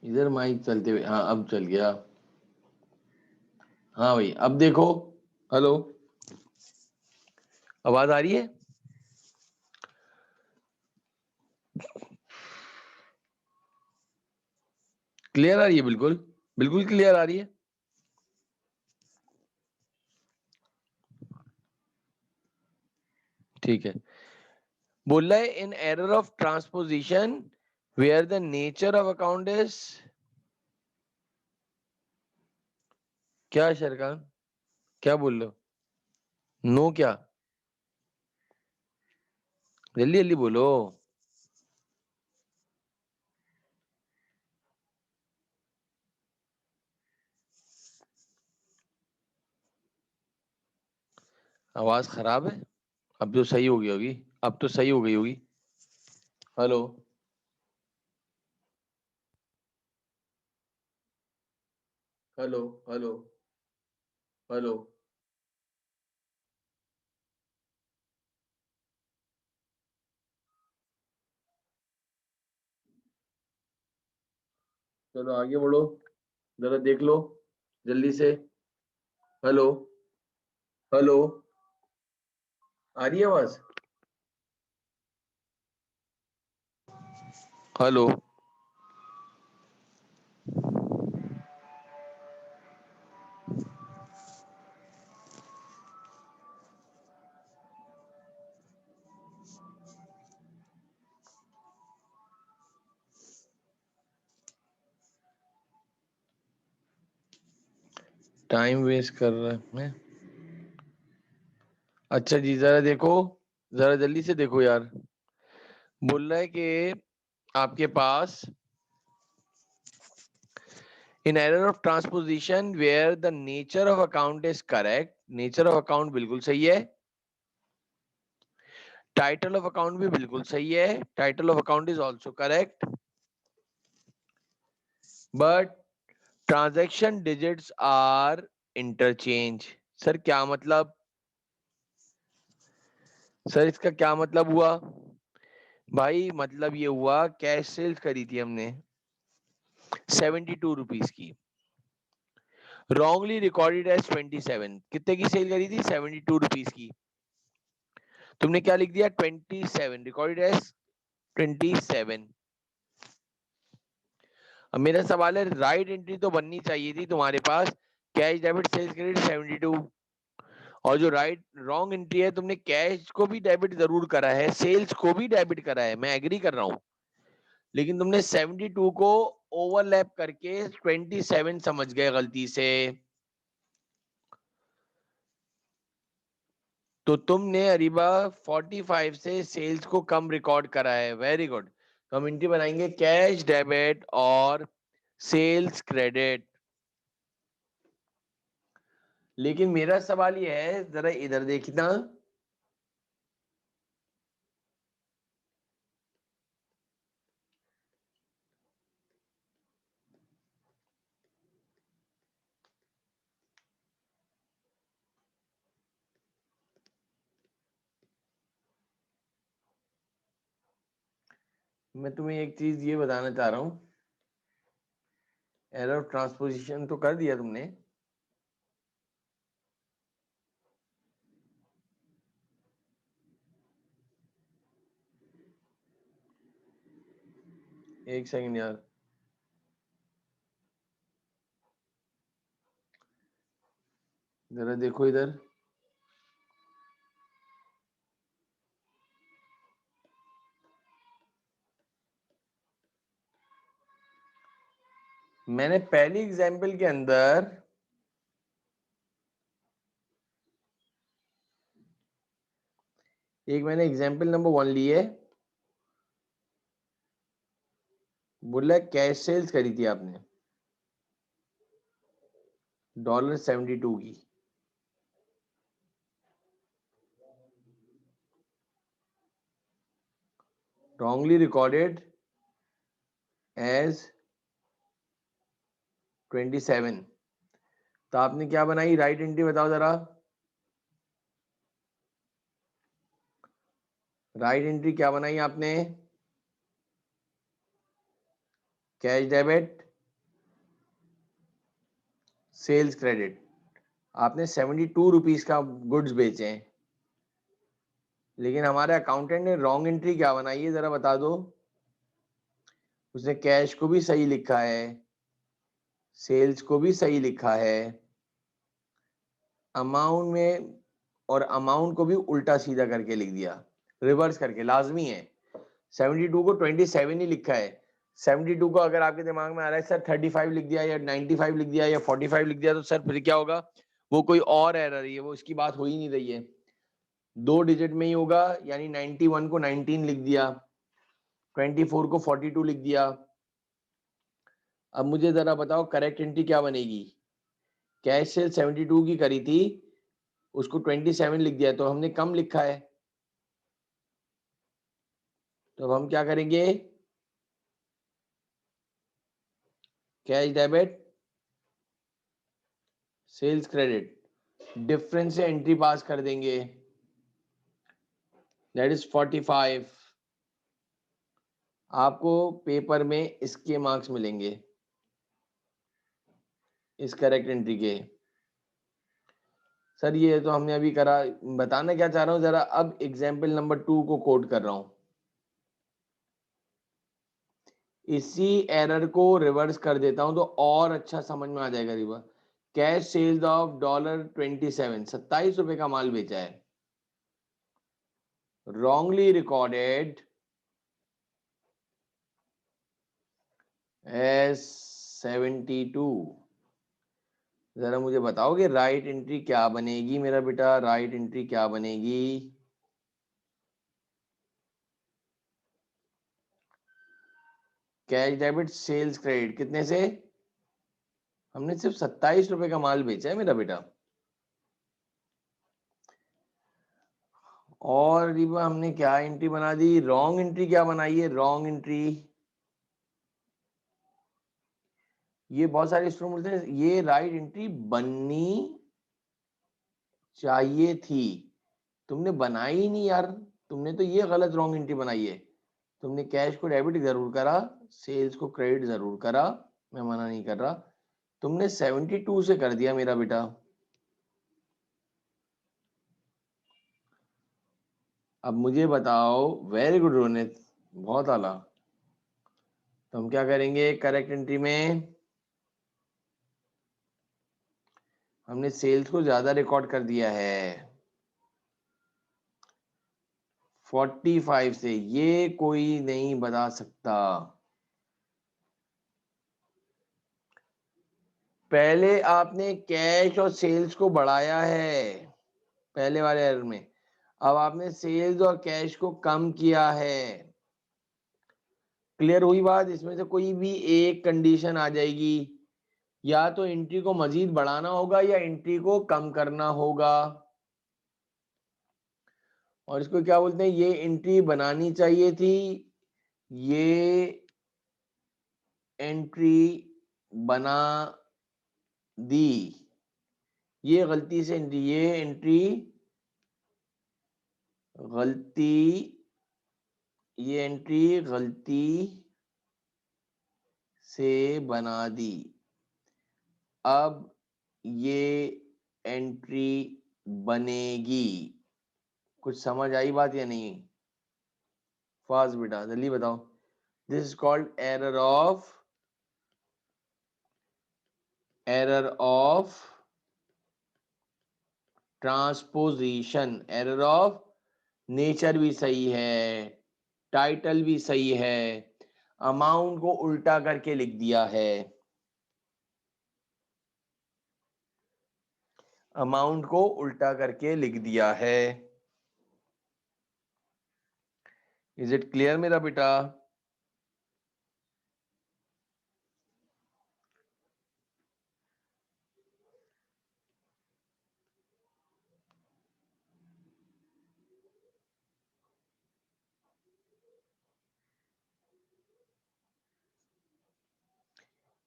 इधर माइक चलते हुए, हाँ अब चल गया। हाँ भाई अब देखो, हेलो आवाज आ रही है? क्लियर आ रही है? बिल्कुल बिल्कुल क्लियर आ रही है। ठीक है, बोल रहा है in error of transposition where the nature of account is, क्या शरकान, क्या बोल रहे हो? नो क्या? जल्दी जल्दी बोलो। आवाज खराब है? अब तो सही हो गई होगी, अब तो सही हो गई होगी। Hello hello hello hello. चलो आगे बढ़ो, जरा देख लो जल्दी से। हेलो हेलो, आ रही है आवाज? हेलो। टाइम वेस्ट कर रहा है। अच्छा जी, जरा देखो, जरा जल्दी से देखो यार। बोल रहा है कि आपके पास in error of transposition where the nature of account is correct, nature of account बिल्कुल सही है, टाइटल ऑफ अकाउंट भी बिल्कुल सही है, title of account is also correct, but transaction digits are interchange. Sir क्या मतलब? सर इसका क्या मतलब हुआ? भाई मतलब ये हुआ, कैश सेल्स करी थी हमने 72 रुपीज की, रॉन्गली रिकॉर्डेड एज 27। कितने की सेल करी थी? 72 रुपीज की। तुमने क्या लिख दिया? 27, रिकॉर्डेड एज 27। अब मेरा सवाल है, राइट एंट्री तो बननी चाहिए थी तुम्हारे पास, कैश डेबिट सेल्स क्रेडिट 72, और जो राइट रॉन्ग एंट्री है, तुमने कैश को भी डेबिट जरूर करा है, सेल्स को भी डेबिट करा है, मैं एग्री कर रहा हूं, लेकिन तुमने 72 को ओवरलैप करके 27 समझ गए गलती से, तो तुमने अरीबा 45 से सेल्स को कम रिकॉर्ड करा है। Very good. तो हम एंट्री बनाएंगे कैश डेबिट और सेल्स क्रेडिट। लेकिन मेरा सवाल यह है, जरा इधर देखना, मैं तुम्हें एक चीज ये बताना चाह रहा हूं, एरर ऑफ ट्रांसपोजिशन तो कर दिया तुमने, एक सेकंड यार, जरा देखो इधर। मैंने पहली एग्जाम्पल के अंदर एक मैंने एग्जाम्पल नंबर 1 ली है, बोला कैश सेल्स करी थी आपने $72 की, wrongly recorded as 27। तो आपने क्या बनाई राइट एंट्री, बताओ जरा। राइट एंट्री क्या बनाई आपने? Cash debit sales credit. आपने 72 रुपीज का गुड्स बेचे हैं, लेकिन हमारे अकाउंटेंट ने रॉन्ग एंट्री क्या बनाई है, जरा बता दो। उसने कैश को भी सही लिखा है, सेल्स को भी सही लिखा है, अमाउंट में, और अमाउंट को भी उल्टा सीधा करके लिख दिया, रिवर्स करके, लाजमी है। 72 को 27 ही लिखा है। 72 को अगर आपके दिमाग में आ रहा है सर 35 लिख दिया या 95 लिख दिया या 45 लिख दिया, तो सर फिर क्या होगा, वो कोई और एरर है, वो इसकी बात हो ही नहीं रही है, 2 डिजिट में ही होगा, यानी 91 को 19 लिख दिया, 24 को 42 लिख दिया। अब मुझे जरा बताओ करेक्ट एंट्री क्या बनेगी। कैश सेल 72 की करी थी, उसको 27 लिख दिया, तो हमने कम लिखा है, तो अब हम क्या करेंगे, cash debit sales credit, difference से एंट्री पास कर देंगे, दैट इज 45। आपको पेपर में इसके मार्क्स मिलेंगे, इस करेक्ट एंट्री के। सर ये तो हमने अभी करा, बताना क्या चाह रहा हूं जरा, अब एग्जाम्पल नंबर 2 को कोड कर रहा हूं, इसी एरर को रिवर्स कर देता हूं तो और अच्छा समझ में आ जाएगा। रिवर्स, कैश सेल्स ऑफ $27, 27 रुपए का माल बेचा है, wrongly recorded as 72। जरा मुझे बताओगे राइट एंट्री क्या बनेगी मेरा बेटा, राइट एंट्री क्या बनेगी। कैश डेबिट सेल्स क्रेडिट कितने से, हमने सिर्फ 27 रुपए का माल बेचा है मेरा बेटा, और रिबा हमने क्या एंट्री बना दी, रॉन्ग एंट्री क्या बनाई है, रॉन्ग एंट्री। ये बहुत सारे स्टूडेंट बोलते हैं ये राइट एंट्री बननी चाहिए थी, तुमने बनाई ही नहीं यार, तुमने तो ये गलत रॉन्ग एंट्री बनाई है। तुमने कैश को डेबिट जरूर करा, सेल्स को क्रेडिट जरूर करा, मैं मना नहीं कर रहा, तुमने 72 से कर दिया मेरा बेटा। अब मुझे बताओ, वेरी गुड रोनित, बहुत आला। तो हम क्या करेंगे करेक्ट एंट्री में, हमने सेल्स को ज्यादा रिकॉर्ड कर दिया है 45 से, ये कोई नहीं बता सकता। पहले आपने कैश और सेल्स को बढ़ाया है पहले वाले एरर में, अब आपने सेल्स और कैश को कम किया है। क्लियर हुई बात, इसमें से कोई भी एक कंडीशन आ जाएगी, या तो एंट्री को मजीद बढ़ाना होगा या एंट्री को कम करना होगा। और इसको क्या बोलते हैं, ये एंट्री बनानी चाहिए थी, ये एंट्री बना दी, ये गलती से एंट्री, ये एंट्री गलती, ये एंट्री गलती से बना दी। अब ये एंट्री बनेगी। कुछ समझ आई बात या नहीं, फास्ट बेटा जल्दी बताओ। This is called error of transposition, error of, nature भी सही है, टाइटल भी सही है, अमाउंट को उल्टा करके लिख दिया है, अमाउंट को उल्टा करके लिख दिया है। इज इट क्लियर मेरा बेटा।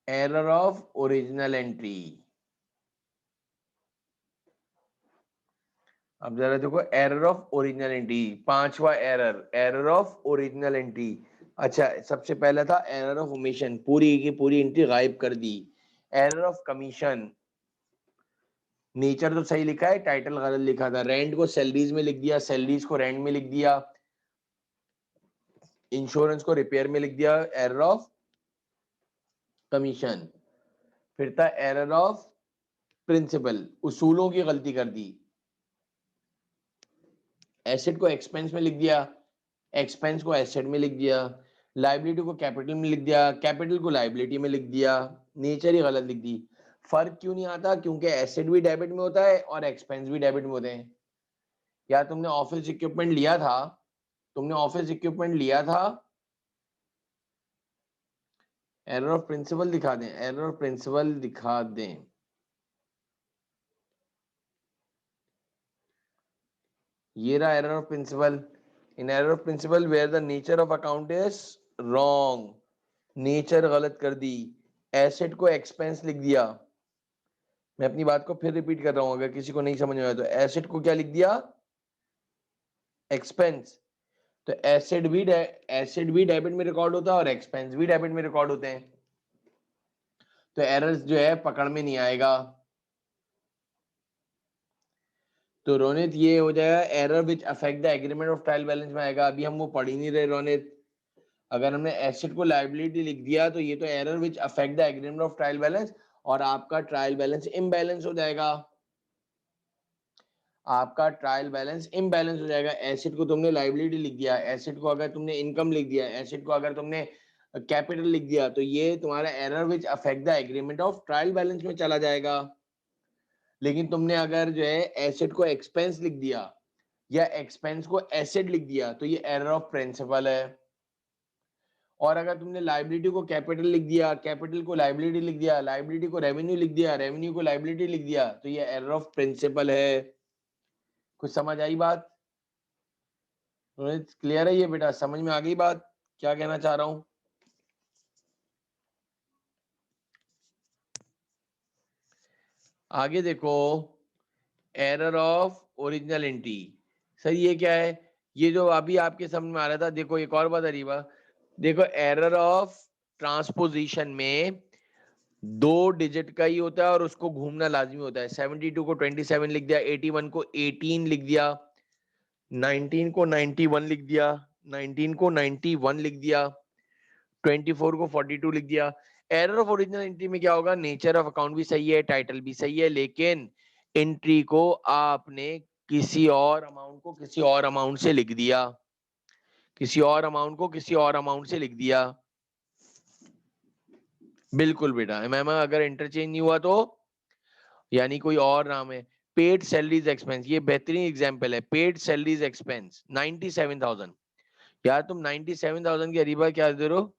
एरर ऑफ ओरिजिनल एंट्री, अब जरा देखो, एरर ऑफ ओरिजिनल एंट्री, पांचवा error, error of original entry. अच्छा, सबसे पहला था एरर ऑफ ओमिशन, पूरी की पूरी एंट्री गायब कर दी। एरर ऑफ कमीशन, नेचर तो सही लिखा है, टाइटल गलत लिखा था, रेंट को सैलरीज में लिख दिया, सैलरीज को रेंट में लिख दिया, इंश्योरेंस को रिपेयर में लिख दिया, एरर ऑफ कमीशन। फिर था एरर ऑफ प्रिंसिपल, उसूलों की गलती कर दी। एसेट को एक्सपेंस में लिख दिया, एक्सपेंस को एसेट में लिख दिया, लाइबिलिटी को कैपिटल में लिख दिया, कैपिटल को लाइबिलिटी में लिख दिया, नेचर ही गलत लिख दी। फर्क क्यों नहीं आता? क्योंकि एसेट भी डेबिट में होता है और एक्सपेंस भी डेबिट में होते हैं। या तुमने ऑफिस इक्विपमेंट लिया था, एरर ऑफ प्रिंसिपल दिखा दें, एरर ऑफ प्रिंसिपल दिखा दें। ये रहा error of principle. In error of principle where the nature of account is wrong, nature गलत कर दी, एसेट को एक्सपेंस लिख दिया। मैं अपनी बात को फिर रिपीट कर रहा हूं, अगर किसी को नहीं समझ में आया तो एसेट को क्या लिख दिया? एक्सपेंस। तो एसेट भी डेबिट में रिकॉर्ड होता है और एक्सपेंस भी डेबिट में रिकॉर्ड होते हैं, तो एरर्स जो है पकड़ में नहीं आएगा। तो रोनित ये हो जाएगा error which affect the agreement of trial balance में आएगा। अभी हम वो पढ़ ही नहीं रहे रोनित। अगर हमने एसेट को लायबिलिटी लिख दिया तो ये तो error which affect the agreement of trial balance, और आपका ट्रायल बैलेंस इम्बैलेंस हो जाएगा। आपका ट्रायल बैलेंस इम्बैलेंस हो जाएगा। एसेट को तुमने लायबिलिटी लिख दिया, एसेट को अगर तुमने इनकम लिख दिया, एसेट को अगर तुमने कैपिटल लिख दिया, तो ये तुम्हारा error which affect the agreement of trial balance में चला जाएगा। लेकिन तुमने अगर जो है एसेट को एक्सपेंस लिख दिया या एक्सपेंस को एसेट लिख दिया, तो ये एरर ऑफ प्रिंसिपल है। और अगर तुमने लायबिलिटी को कैपिटल लिख दिया, कैपिटल को लायबिलिटी लिख दिया, लायबिलिटी को रेवेन्यू लिख दिया, रेवेन्यू को लायबिलिटी लिख दिया, तो ये एरर ऑफ प्रिंसिपल है। कुछ समझ आई बात? क्लियर है ये बेटा? समझ में आ गई बात क्या कहना चाह रहा हूं? आगे देखो, error of original entry. Sir ये क्या है? ये जो अभी आपके समझ में आ रहा था, देखो एक और बात अरीबा, देखो एरर ऑफ ट्रांसपोजिशन में 2 डिजिट का ही होता है और उसको घूमना लाजमी होता है। 72 को 27 लिख दिया, 81 को 18 लिख दिया, 19 को 91 लिख दिया, 19 को 91 लिख दिया, 24 को 42 लिख दिया। एरर ऑफ ओरिजिनल एंट्री में क्या होगा? नेचर ऑफ अकाउंट भी सही है, टाइटल भी सही है, लेकिन एंट्री को आपने किसी और अमाउंट को किसी और अमाउंट से लिख दिया, किसी और अमाउंट को किसी और अमाउंट से लिख दिया। बिल्कुल बेटा, मैम अगर इंटरचेंज नहीं हुआ तो यानी कोई और नाम है। पेड सैलरीज एक्सपेंस, ये बेहतरीन एग्जांपल है। Paid salaries expense 97,000। यार तुम 97,000 की अरीबा क्या दे रहे हो?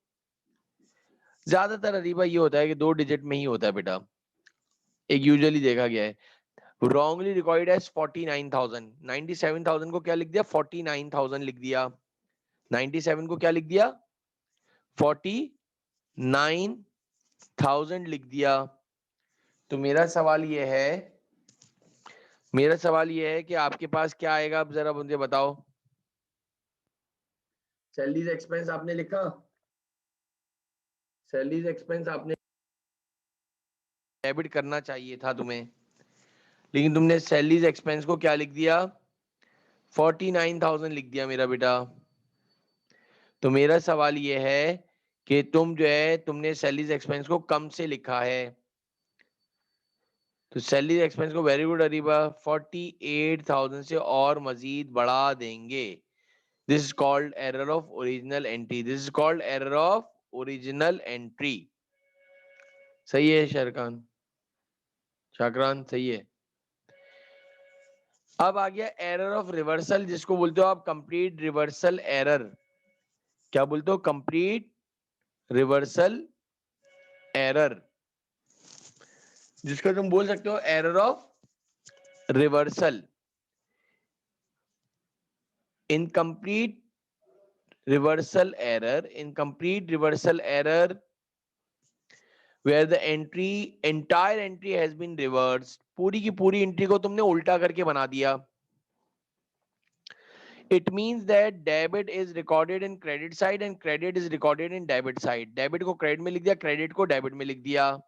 ज्यादातर अरीबा ये होता है कि 2 डिजिट में ही होता है बेटा, एक यूजुअली देखा गया है। Wrongly recorded as 49,000। 97,000 को क्या लिख दिया? 49,000 लिख दिया। 97 को क्या लिख दिया? 49,000 लिख दिया। तो मेरा सवाल ये है कि आपके पास क्या आएगा? अब जरा मुझे बताओ। सैलरीज एक्सपेंस आपने लिखा, सैलरीज एक्सपेंस आपने डेबिट करना चाहिए था तुम्हें, लेकिन तुमने सैलरीज एक्सपेंस को क्या लिख दिया? 49,000 लिख दिया मेरा बेटा। तो मेरा सवाल ये है कि तुम जो है तुमने सैलरीज एक्सपेंस को कम से लिखा है, तो सैलरी एक्सपेंस को वेरी गुड अरीबा 48,000 से और मजीद बढ़ा देंगे। This is called error of original entry, this is called error of original entry. सही है शाहरुखान? शाहरुखान सही है। अब आ गया एरर ऑफ रिवर्सल, जिसको बोलते हो आप कंप्लीट रिवर्सल एरर। क्या बोलते हो? कंप्लीट रिवर्सल एरर, जिसको तुम बोल सकते हो error of reversal. Incomplete reversal error, incomplete reversal error where the entire entry has been reversed, पूरी की पूरी एंट्री को तुमने उल्टा करके बना दिया। It means that debit is recorded in credit side and credit is recorded in debit side. Debit को क्रेडिट में लिख दिया, क्रेडिट को डेबिट में लिख दिया।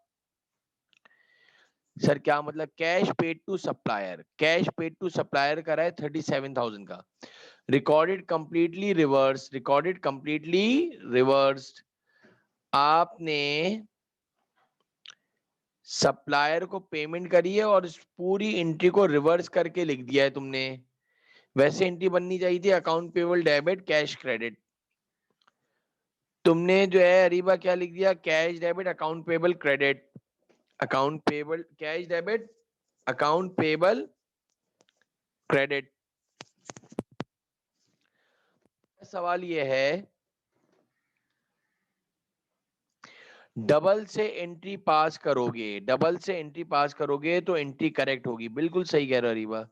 सर क्या मतलब? Cash paid to supplier, cash paid to supplier का रहा है 37,000 का, recorded completely reverse, recorded completely reversed. आपने सप्लायर को पेमेंट करी है और इस पूरी एंट्री को रिवर्स करके लिख दिया है तुमने। वैसे एंट्री बननी चाहिए थी account payable debit cash credit. तुमने जो है अरीबा क्या लिख दिया, cash debit account payable credit, account payable cash debit account payable credit. सवाल ये है डबल से एंट्री पास करोगे, डबल से एंट्री पास करोगे तो एंट्री करेक्ट होगी। बिल्कुल सही कह रहे हो अरीबा।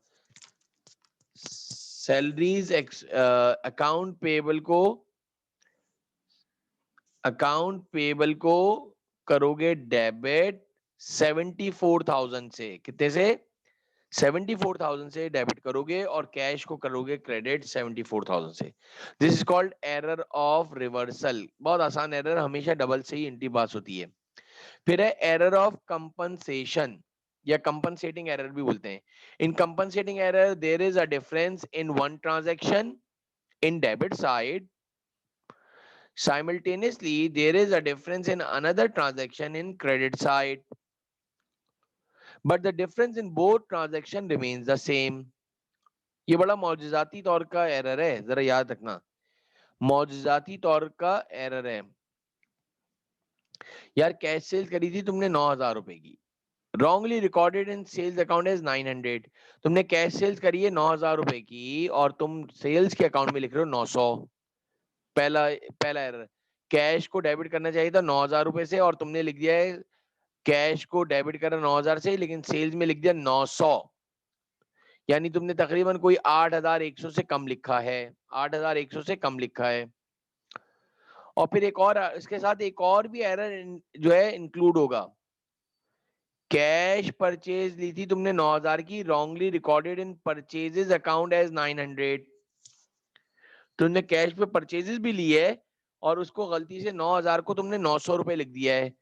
सैलरीज अकाउंट पेबल को करोगे डेबिट 74,000 से। कितने से? 74,000 से डेबिट करोगे और कैश को करोगे क्रेडिट 74,000 से। This is called error of reversal. बहुत आसान एरर, हमेशा डबल से ही एंट्री पास होती है। फिर है एरर ऑफ कंपनसेशन या कंपनसेटिंग एरर भी बोलते हैं। In compensating error there is a difference in one transaction in debit side, simultaneously there is a difference in another transaction in credit side, but the difference in both transaction remains the same. ये बड़ा मौजूदाती तौर का error है, जरा याद रखना, मौजूदाती तौर का एरर है। यार कैश सेल करी थी तुमने 9,000 रुपए की, wrongly recorded in sales account as 900। तुमने कैश सेल्स करी है 9,000 रुपए की और तुम सेल्स के अकाउंट में लिख रहे हो 900। पहला पहला एरर। कैश को डेबिट करना चाहिए था 9,000 रुपए से और तुमने लिख दिया है कैश को डेबिट करा 9,000 से, लेकिन सेल्स में लिख दिया 900। यानी तुमने तकरीबन कोई 8,100 से कम लिखा है, 8,100 से कम लिखा है। और फिर एक और, इसके साथ एक और भी एरर जो है इंक्लूड होगा। कैश परचेज ली थी तुमने 9,000 की, wrongly recorded in purchases account as 900। तुमने कैश पे परचेजेस भी ली है और उसको गलती से 9,000 को तुमने 900 रुपए लिख दिया है।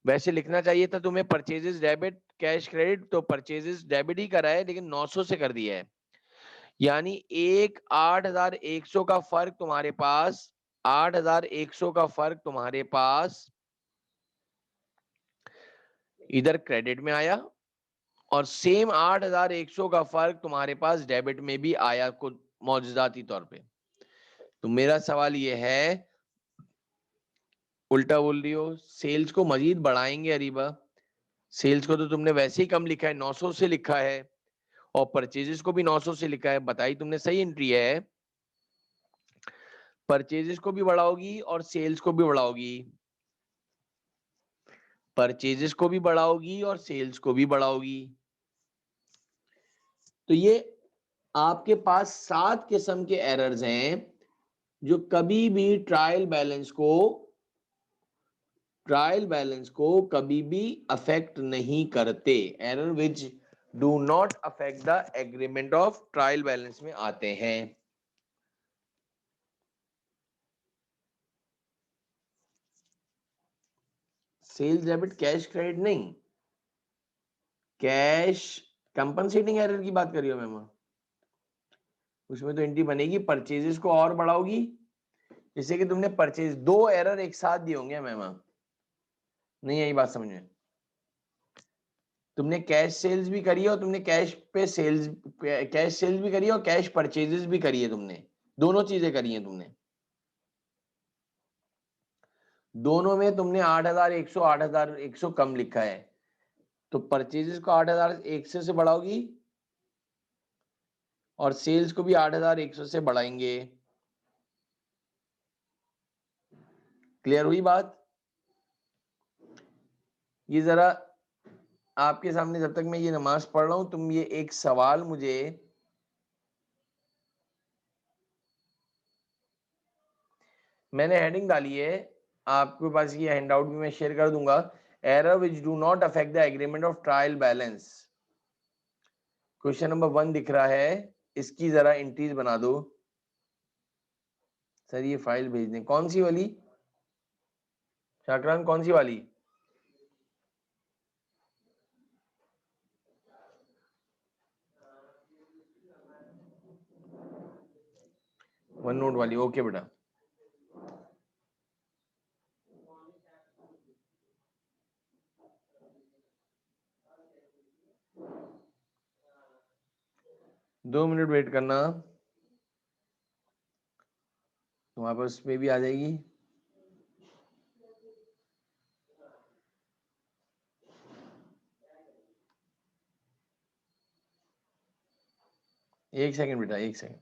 वैसे लिखना चाहिए था तुम्हें परचेजेस डेबिट कैश क्रेडिट, तो परचेजेस डेबिट ही करा है लेकिन 900 से कर दिया है। यानी एक 8,100 का फर्क तुम्हारे पास, 8,100 का फर्क तुम्हारे पास इधर क्रेडिट में आया और सेम 8,100 का फर्क तुम्हारे पास डेबिट में भी आया कुछ मौजूदाती तौर पे। तो मेरा सवाल ये है, उल्टा बोल रही हो, सेल्स को मजीद बढ़ाएंगे अरीबा। सेल्स को तो तुमने वैसे ही कम लिखा है, 900 से लिखा है और परचेजेस को भी 900 से लिखा है। बताई तुमने सही एंट्री है। परचेजेस को भी बढ़ाओगी और सेल्स को भी बढ़ाओगी, परचेजेस को भी बढ़ाओगी और सेल्स को भी बढ़ाओगी। तो ये आपके पास 7 किस्म के एरर्स हैं जो कभी भी ट्रायल बैलेंस को कभी भी अफेक्ट नहीं करते। Error which do not affect the agreement of trial balance में आते हैं। सेल्स डेबिट कैश क्रेडिट नहीं, कैश कंपनसेटिंग एरर की बात कर रही हो मैम। उसमें तो एंट्री बनेगी, परचेजेस को और बढ़ाओगी, जैसे कि तुमने परचेज, दो एरर एक साथ दिए होंगे मैम, नहीं यही बात समझ में। तुमने कैश सेल्स भी करी है और तुमने कैश सेल्स भी करी है और कैश परचेजेस भी करी है, तुमने दोनों चीजें करी हैं तुमने। दोनों में तुमने 8,100 कम लिखा है, तो परचेजेस को 8,100 से बढ़ाओगी और सेल्स को भी 8,100 से बढ़ाएंगे। क्लियर हुई बात? ये जरा आपके सामने जब तक मैं ये नमाज पढ़ रहा हूं, तुम ये एक सवाल मुझे मैंने हेडिंग डाली है, आपके पास ये हैंडआउट भी मैं शेयर कर दूंगा। Error which do not affect the agreement of trial balance. Question number 1 दिख रहा है, इसकी जरा एंट्रीज बना दो। सर ये फाइल भेज दें, कौन सी वाली शाकरान, कौन सी वाली? वन नोट वाली, ओके बेटा। 2 मिनट वेट करना, तुम्हारे पास पे भी आ जाएगी। एक सेकंड बेटा, एक सेकंड।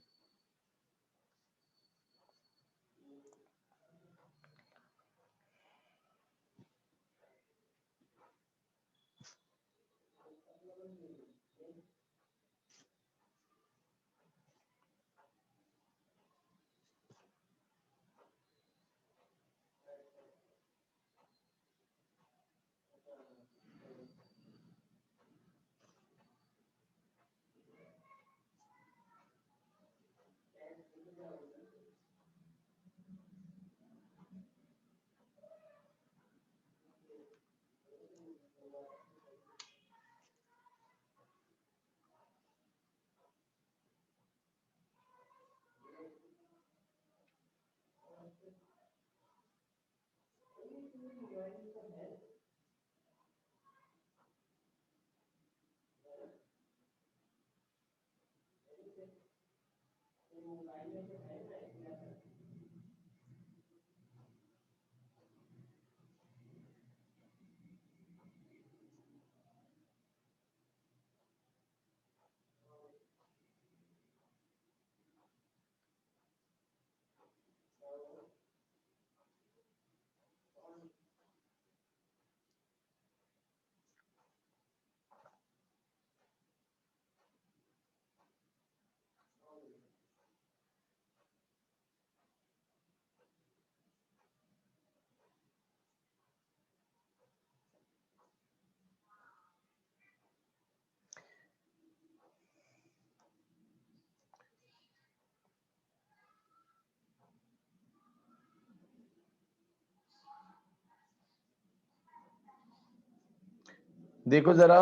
देखो जरा,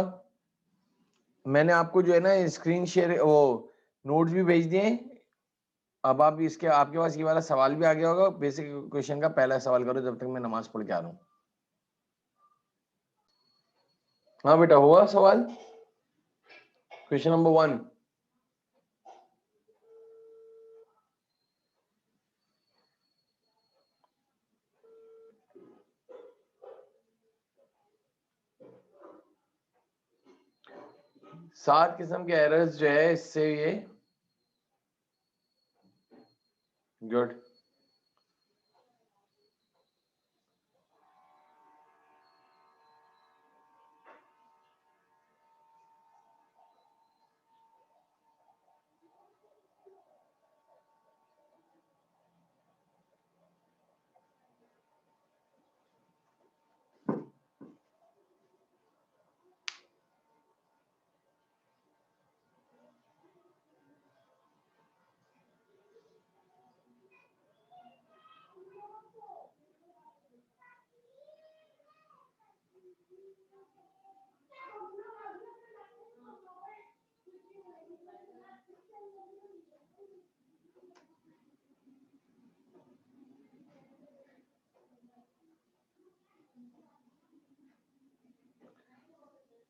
मैंने आपको जो है ना स्क्रीन शेयर वो नोट्स भी भेज दिए। अब आप इसके, आपके पास ये वाला सवाल भी आ गया होगा, बेसिक क्वेश्चन का पहला सवाल करो जब तक मैं नमाज पढ़ के आ रहा हूँ। हाँ बेटा, हुआ सवाल? Question number 1। सात किस्म के एरर्स जो है इससे ये गुड।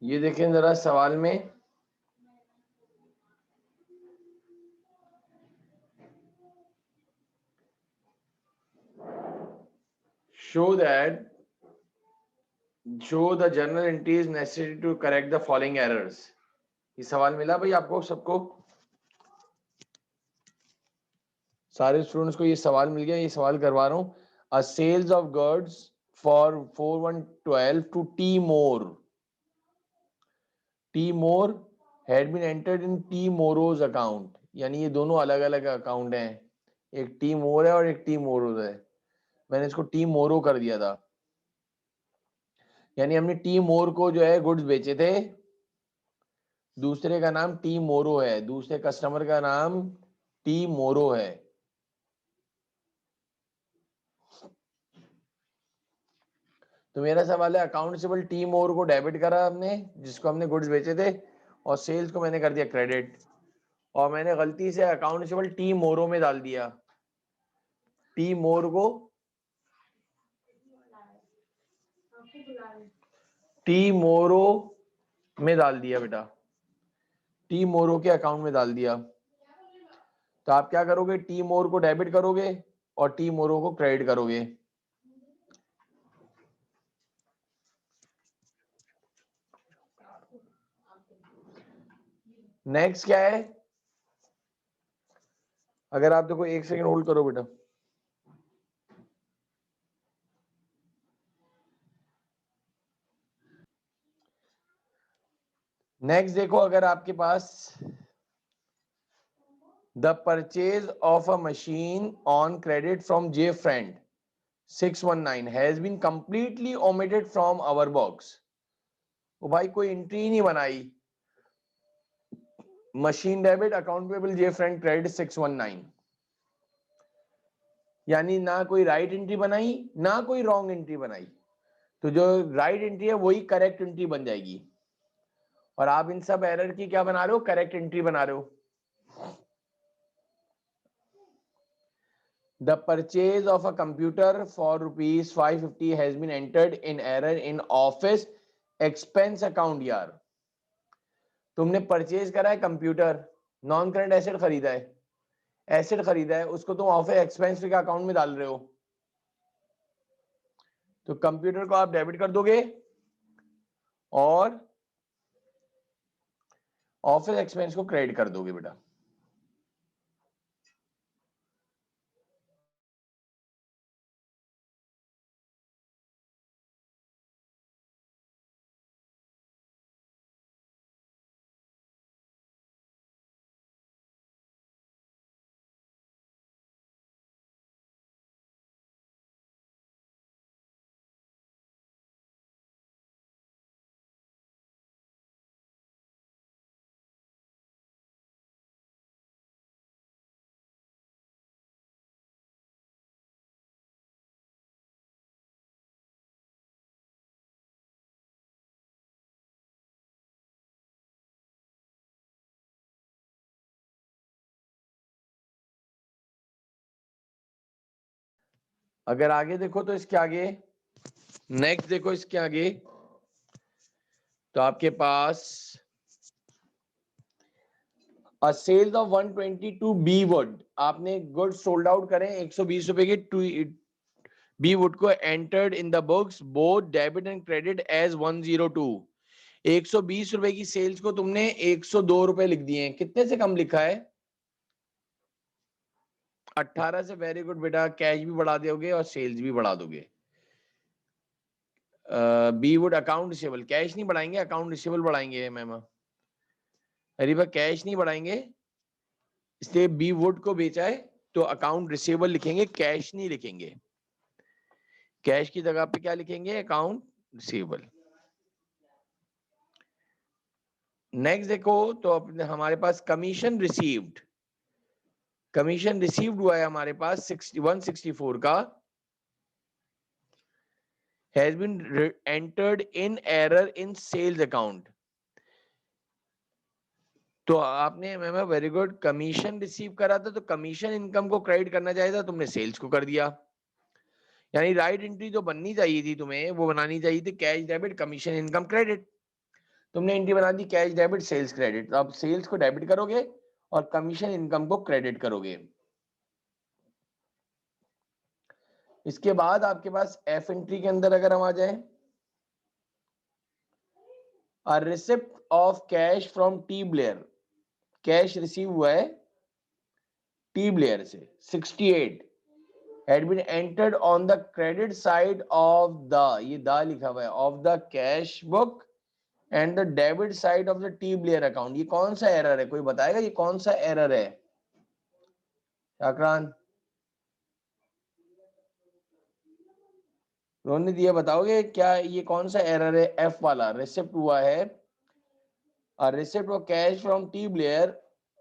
ये देखें जरा सवाल में, show the journal entries necessary to correct the following errors। ये सवाल मिला भाई आपको सबको? सारे स्टूडेंट्स को ये सवाल मिल गया? ये सवाल करवा रहा हूँ। A sales of goods for 4112 to T Moore had been entered in T Moore's account. यानी ये दोनों अलग अलग अकाउंट हैं, एक टी मोर है और एक टी मोरोज है। मैंने इसको टी मोरो कर दिया था, यानी हमने टी मोर को जो है गुड्स बेचे थे, दूसरे का नाम टी मोरो है, दूसरे कस्टमर का नाम टी मोरो है। तो मेरा सवाल है, अकाउंटेबल टी मोर को डेबिट करा हमने, जिसको हमने गुड्स बेचे थे, और सेल्स को मैंने कर दिया क्रेडिट, और मैंने गलती से अकाउंटेबल टी मोरो में डाल दिया। टी मोर को टी मोरो में डाल दिया बेटा। टी मोरो के अकाउंट में डाल दिया। तो आप क्या करोगे, टी मोर को डेबिट करोगे और टी मोरो को क्रेडिट करोगे। नेक्स्ट क्या है, अगर आप देखो, एक सेकंड होल्ड करो बेटा। नेक्स्ट देखो, अगर आपके पास the purchase of a machine on credit from J friend 619 has been completely omitted from our box. वो भाई कोई एंट्री नहीं बनाई, machine debit account payable J friend credit 619, यानी ना कोई राइट एंट्री बनाई ना कोई रॉन्ग एंट्री बनाई। तो जो राइट एंट्री है वही करेक्ट एंट्री बन जाएगी, और आप इन सब एरर की क्या बना रहे हो, करेक्ट एंट्री बना रहे हो। The purchase of a computer for rupees 550 has been entered in error in office expense account यार। तुमने परचेज करा है कंप्यूटर, नॉन करंट एसेट खरीदा है, एसेट खरीदा है, उसको तुम ऑफिस एक्सपेंस के अकाउंट में डाल रहे हो। तो कंप्यूटर को आप डेबिट कर दोगे और ऑफिस एक्सपेंस को क्रेडिट कर दोगे बेटा। अगर आगे देखो तो इसके आगे, नेक्स्ट देखो इसके आगे, तो आपके पास सेल्स ऑफ 122 बी वुड, आपने गुड सोल्ड आउट करें 120 रुपए के बी वुड को entered in the books both debit and credit as 102। 120 रुपए की सेल्स को तुमने 102 रुपए लिख दिए हैं, कितने से कम लिखा है, 18 से। वेरी गुड बेटा, कैश भी बढ़ा दोगे और सेल्स भी बढ़ा दोगे। B Wood account receivable, cash नहीं बढ़ाएंगे, अकाउंट रिसीवेबल बढ़ाएंगे मैम। अरे भाई कैश नहीं बढ़ाएंगे, इसलिए बी वुड को बेचा है तो अकाउंट रिसीवेबल लिखेंगे, कैश नहीं लिखेंगे। कैश की जगह पे क्या लिखेंगे, अकाउंट रिसीवेबल। नेक्स्ट देखो, तो अपने हमारे पास कमीशन रिसीव्ड, कमीशन रिसीव्ड हुआ है हमारे पास 164 का, has been entered in error in sales account. तो आपने ma'am very good, commission receive करा था तो कमीशन इनकम को क्रेडिट करना चाहिए था, तुमने सेल्स को कर दिया। यानी राइट एंट्री जो बननी चाहिए थी तुम्हें, वो बनानी चाहिए थी cash debit commission income credit. तुमने एंट्री बना दी कैश डेबिट सेल्स क्रेडिट, तो अब सेल्स को डेबिट करोगे और कमीशन इनकम को क्रेडिट करोगे। इसके बाद आपके पास एफ एंट्री के अंदर अगर हम आ जाए, receipt of cash from T Blair, cash receive हुआ है टी ब्लेयर से 68, had been entered on the credit side of the, ये द लिखा हुआ है, of the cash book and the debit side of the T Blair account. ये कौन सा एरर है, कोई बताएगा ये कौन सा एरर है, शाकरान उन्होंने दिया, बताओगे क्या ये कौन सा एरर है, एफ वाला। रिसिप्ट हुआ है, a receipt of cash from T Blair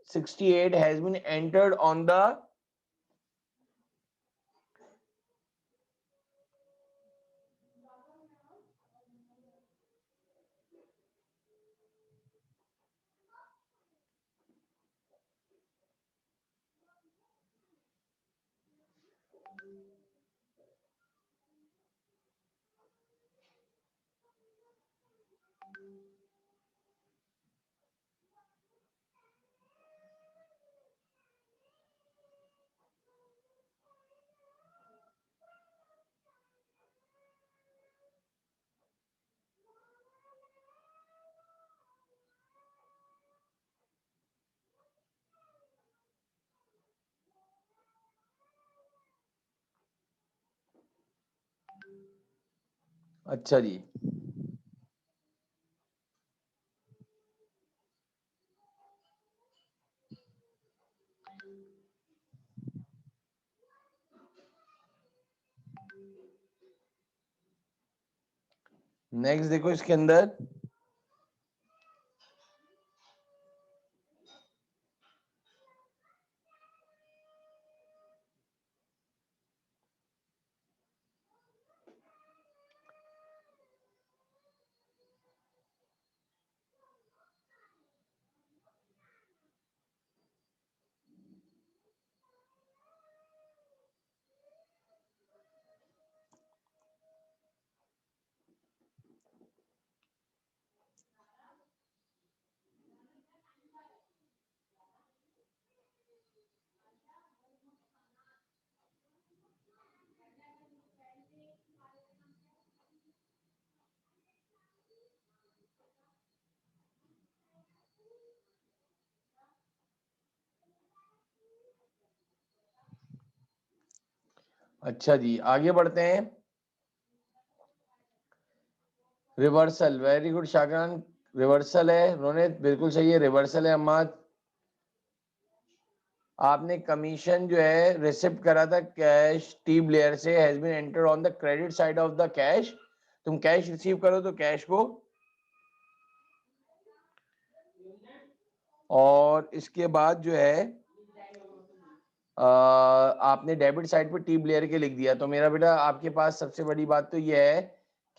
68 has been entered on the अच्छा जी, नेक्स्ट देखो इसके अंदर अच्छा जी, आगे बढ़ते हैं। रिवर्सल, वेरी गुड शाकरान, रिवर्सल है। रोनित बिल्कुल सही है, रिवर्सल है। अम्माद, आपने कमीशन जो है रिसिप्ट करा था कैश टी ब्लेयर से, has been entered on the credit side of the cash. तुम कैश रिसीव करो तो कैश को, और इसके बाद जो है आपने डेबिट साइड पर टी ब्लेयर के लिख दिया। तो मेरा बेटा आपके पास सबसे बड़ी बात तो ये है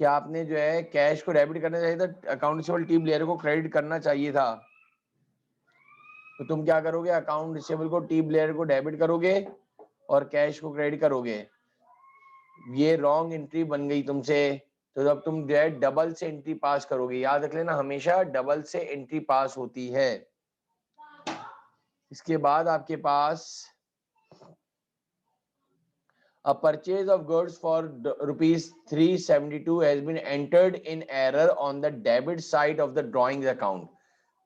कि आपने जो है कैश को डेबिट करना चाहिए था, अकाउंट रिसीवेबल टी ब्लेयर को क्रेडिट करना चाहिए था। तो तुम क्या करोगे, अकाउंट रिसीवेबल को टी ब्लेयर को डेबिट करोगे और कैश को क्रेडिट करोगे। ये रॉन्ग एंट्री बन गई तुमसे। तो जब तुम जो है डबल से एंट्री पास करोगे, याद रख लेना हमेशा डबल से एंट्री पास होती है। इसके बाद आपके पास a purchase of goods for rupees 372 has been entered in error on the debit side of the drawings account।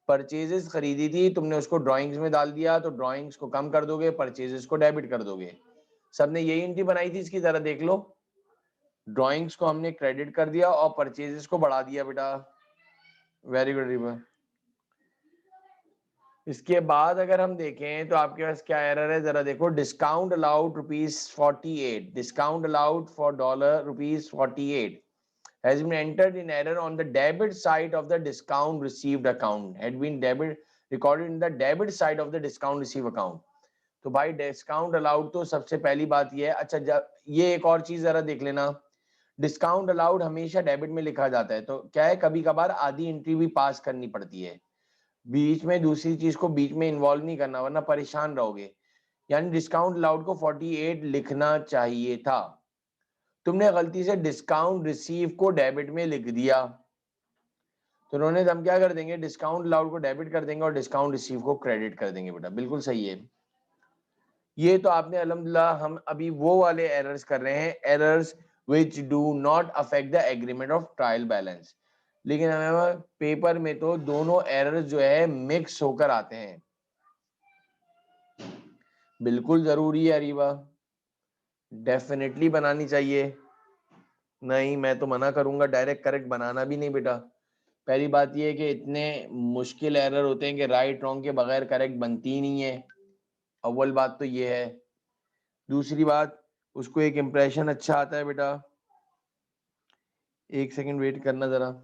Purchases खरीदी थी तुमने, उसको ड्राइंग्स में डाल दिया, तो ड्राइंग्स को कम कर दोगे, परचेजेस को डेबिट कर दोगे। सबने यही एंट्री बनाई थी, इसकी तरह देख लो। ड्राइंग्स को हमने क्रेडिट कर दिया और परचेजेस को बढ़ा दिया बेटा। Very good river. इसके बाद अगर हम देखें तो आपके पास क्या एरर है, जरा देखो। Discount allowed ₹48, discount allowed for $48 has been entered in error on the debit side of the discount received account, had been debit recorded in the debit side of the discount received account। तो भाई discount allowed तो सबसे पहली बात ये है। अच्छा, जब ये एक और चीज जरा देख लेना, डिस्काउंट अलाउड हमेशा डेबिट में लिखा जाता है, तो क्या है कभी कभार आधी एंट्री भी पास करनी पड़ती है, बीच में दूसरी चीज को बीच में इन्वॉल्व नहीं करना वरना परेशान रहोगे। यानी डिस्काउंट अलाउड को 48 लिखना चाहिए था, तुमने गलती से डिस्काउंट रिसीव को डेबिट में लिख दिया। तो उन्होंने हम क्या कर देंगे, डिस्काउंट अलाउड को डेबिट कर देंगे और डिस्काउंट रिसीव को क्रेडिट कर देंगे बेटा, बिल्कुल सही है। ये तो आपने अल्हम्दुलिल्लाह, हम अभी वो वाले एरर्स कर रहे हैं, errors which do not affect the agreement of trial balance. लेकिन हमें पेपर में तो दोनों एरर्स जो है मिक्स होकर आते हैं। बिल्कुल जरूरी है अरीबा, डेफिनेटली बनानी चाहिए। नहीं, मैं तो मना करूंगा, डायरेक्ट करेक्ट बनाना भी नहीं बेटा। पहली बात ये है कि इतने मुश्किल एरर होते हैं कि राइट रॉन्ग के बगैर करेक्ट बनती ही नहीं है। अव्वल बात तो ये है। दूसरी बात, उसको एक इम्प्रेशन अच्छा आता है बेटा। एक सेकंड वेट करना जरा।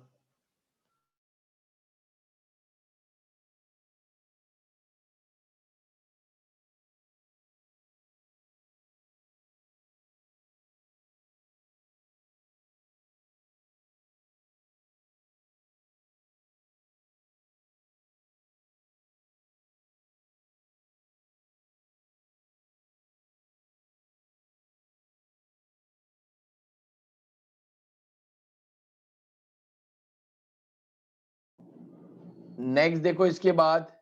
नेक्स्ट देखो, इसके बाद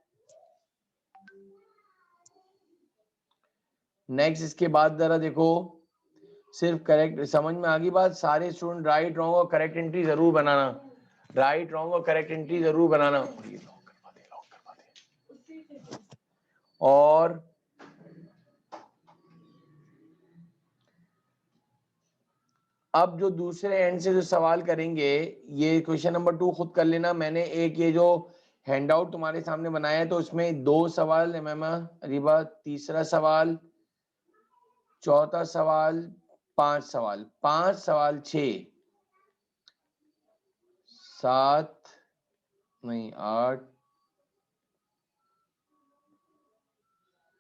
इसके बाद जरा देखो, सिर्फ करेक्ट समझ में आ गई बात। सारे स्टूडेंट राइट रॉन्ग और करेक्ट एंट्री जरूर बनाना, राइट रॉन्ग और करेक्ट एंट्री जरूर बनाना। और अब जो दूसरे एंड से जो सवाल करेंगे, ये क्वेश्चन नंबर 2 खुद कर लेना। मैंने एक ये जो हैंडआउट तुम्हारे सामने बनाया है तो उसमें 2 सवाल मैम अरीबा, तीसरा सवाल, चौथा सवाल, 5 सवाल, 5 सवाल 6 7 नहीं 8,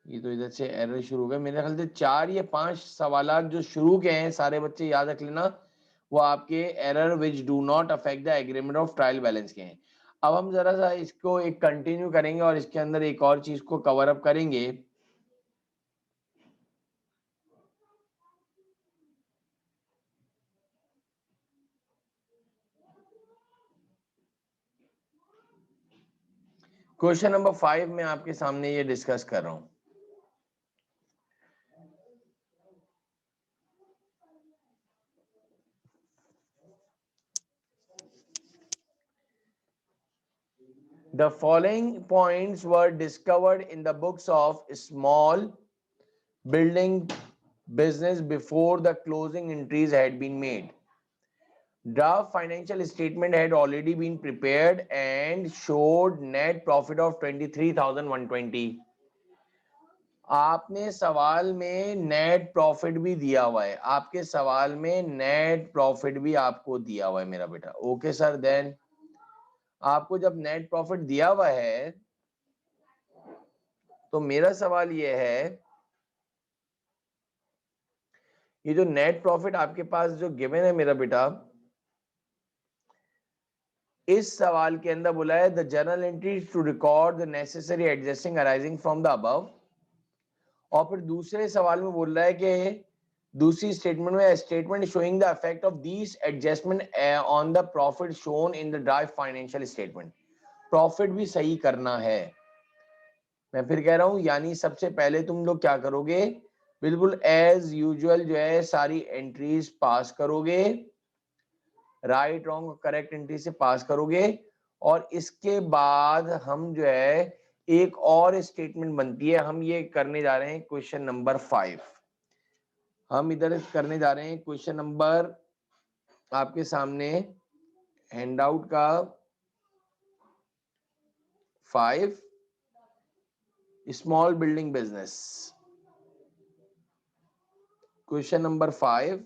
ये तो इधर से एरर शुरू हो गया मेरे ख्याल से। 4 या 5 सवाल जो शुरू के हैं सारे बच्चे याद रख लेना, वो आपके error which do not affect the agreement of trial balance के हैं। अब हम जरा सा इसको एक कंटिन्यू करेंगे और इसके अंदर एक और चीज को कवर अप करेंगे। क्वेश्चन नंबर 5 में आपके सामने ये डिस्कस कर रहा हूं। The following points were discovered in the books of small building business before the closing entries had been made. Draft financial statement had already been prepared and showed net profit of 23,120. आपने सवाल में net profit भी दिया हुआ है, आपके सवाल में नेट प्रॉफिट भी आपको दिया हुआ है मेरा बेटा। ओके सर, देन आपको जब नेट प्रॉफिट दिया हुआ है तो मेरा सवाल ये है, ये जो नेट प्रॉफिट आपके पास जो गिवन है मेरा बेटा, इस सवाल के अंदर बोला है the journal entry to record the necessary adjusting arising from the above, और फिर दूसरे सवाल में बोल रहा है कि दूसरी स्टेटमेंट में statement showing the effect of these adjustment on the profit shown in the draft financial statement. Profit भी सही करना है। मैं फिर कह रहा हूं, यानी सबसे पहले तुम लोग क्या करोगे, बिल्कुल एज यूजुअल जो है सारी एंट्रीज पास करोगे, राइट रॉन्ग करेक्ट एंट्री से पास करोगे, और इसके बाद हम जो है एक और स्टेटमेंट बनती है, हम ये करने जा रहे हैं क्वेश्चन नंबर 5। हम इधर करने जा रहे हैं क्वेश्चन नंबर आपके सामने हैंडआउट का 5, small building business. Question number 5,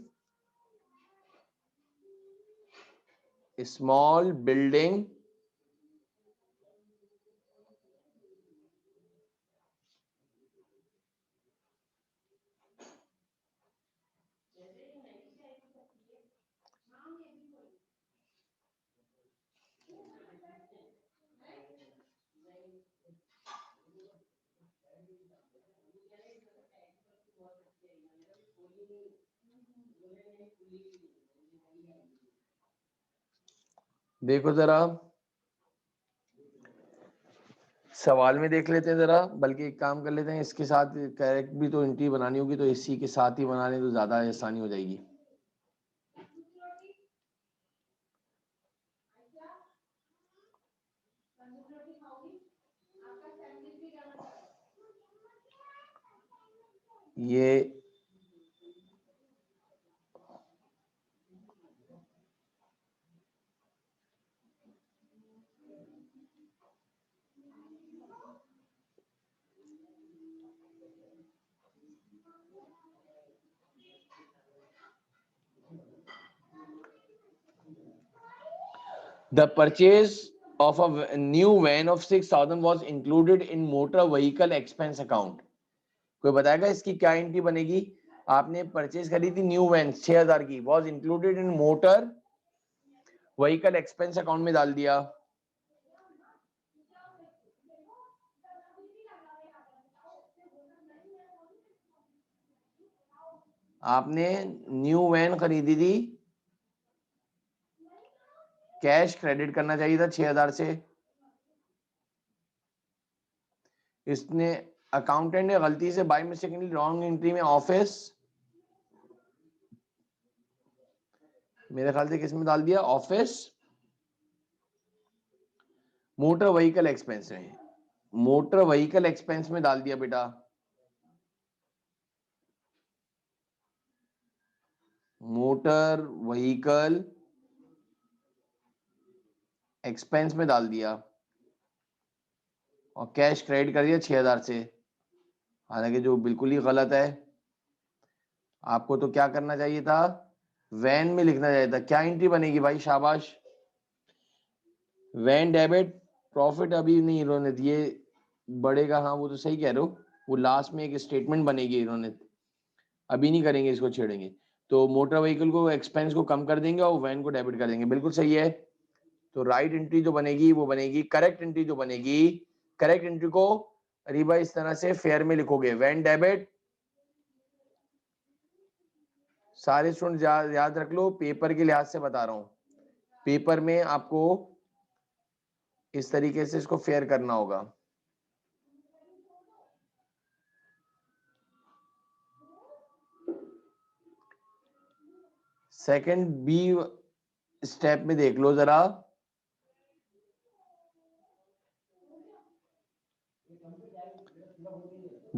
small building देखो जरा सवाल में देख लेते हैं जरा, बल्कि एक काम कर लेते हैं, इसके साथ करेक्ट भी तो एंट्री बनानी होगी, तो इसी के साथ ही बना लें तो ज्यादा आसानी हो जाएगी। ये The purchase of a new van of 6,000 was included in motor vehicle expense account. कोई बताएगा इसकी क्या एंट्री बनेगी? आपने परचेज करी थी न्यू वैन 6,000 की, was included in motor vehicle expense account में डाल दिया। आपने न्यू वैन खरीदी थी, कैश क्रेडिट करना चाहिए था 6,000 से, इसने अकाउंटेंट ने गलती से बाय मिस्टेकली रॉन्ग एंट्री में ऑफिस, मेरे ख्याल से किस में डाल दिया, ऑफिस मोटर व्हीकल एक्सपेंस में, मोटर व्हीकल एक्सपेंस में डाल दिया बेटा। मोटर व्हीकल एक्सपेंस में डाल दिया और कैश क्रेडिट कर दिया 6000 से, हालांकि जो बिल्कुल ही गलत है। आपको तो क्या करना चाहिए था, वैन में लिखना चाहिए था। क्या एंट्री बनेगी भाई, शाबाश। वैन डेबिट प्रॉफिट अभी नहीं इन्होंने दिए, बढ़ेगा। हाँ वो तो सही कह रहे हो, वो लास्ट में एक स्टेटमेंट बनेगी, इन्होंने अभी नहीं करेंगे, इसको छेड़ेंगे। तो मोटर व्हीकल को एक्सपेंस को कम कर देंगे और वैन को डेबिट कर देंगे, बिल्कुल सही है। तो राइट एंट्री जो बनेगी वो बनेगी, करेक्ट एंट्री जो बनेगी, करेक्ट एंट्री को रिबा इस तरह से फेयर में लिखोगे, वैन डेबिट। सारे स्टूडेंट याद रख लो, पेपर के लिहाज से बता रहा हूं, पेपर में आपको इस तरीके से इसको फेयर करना होगा। सेकंड बी स्टेप में देख लो जरा,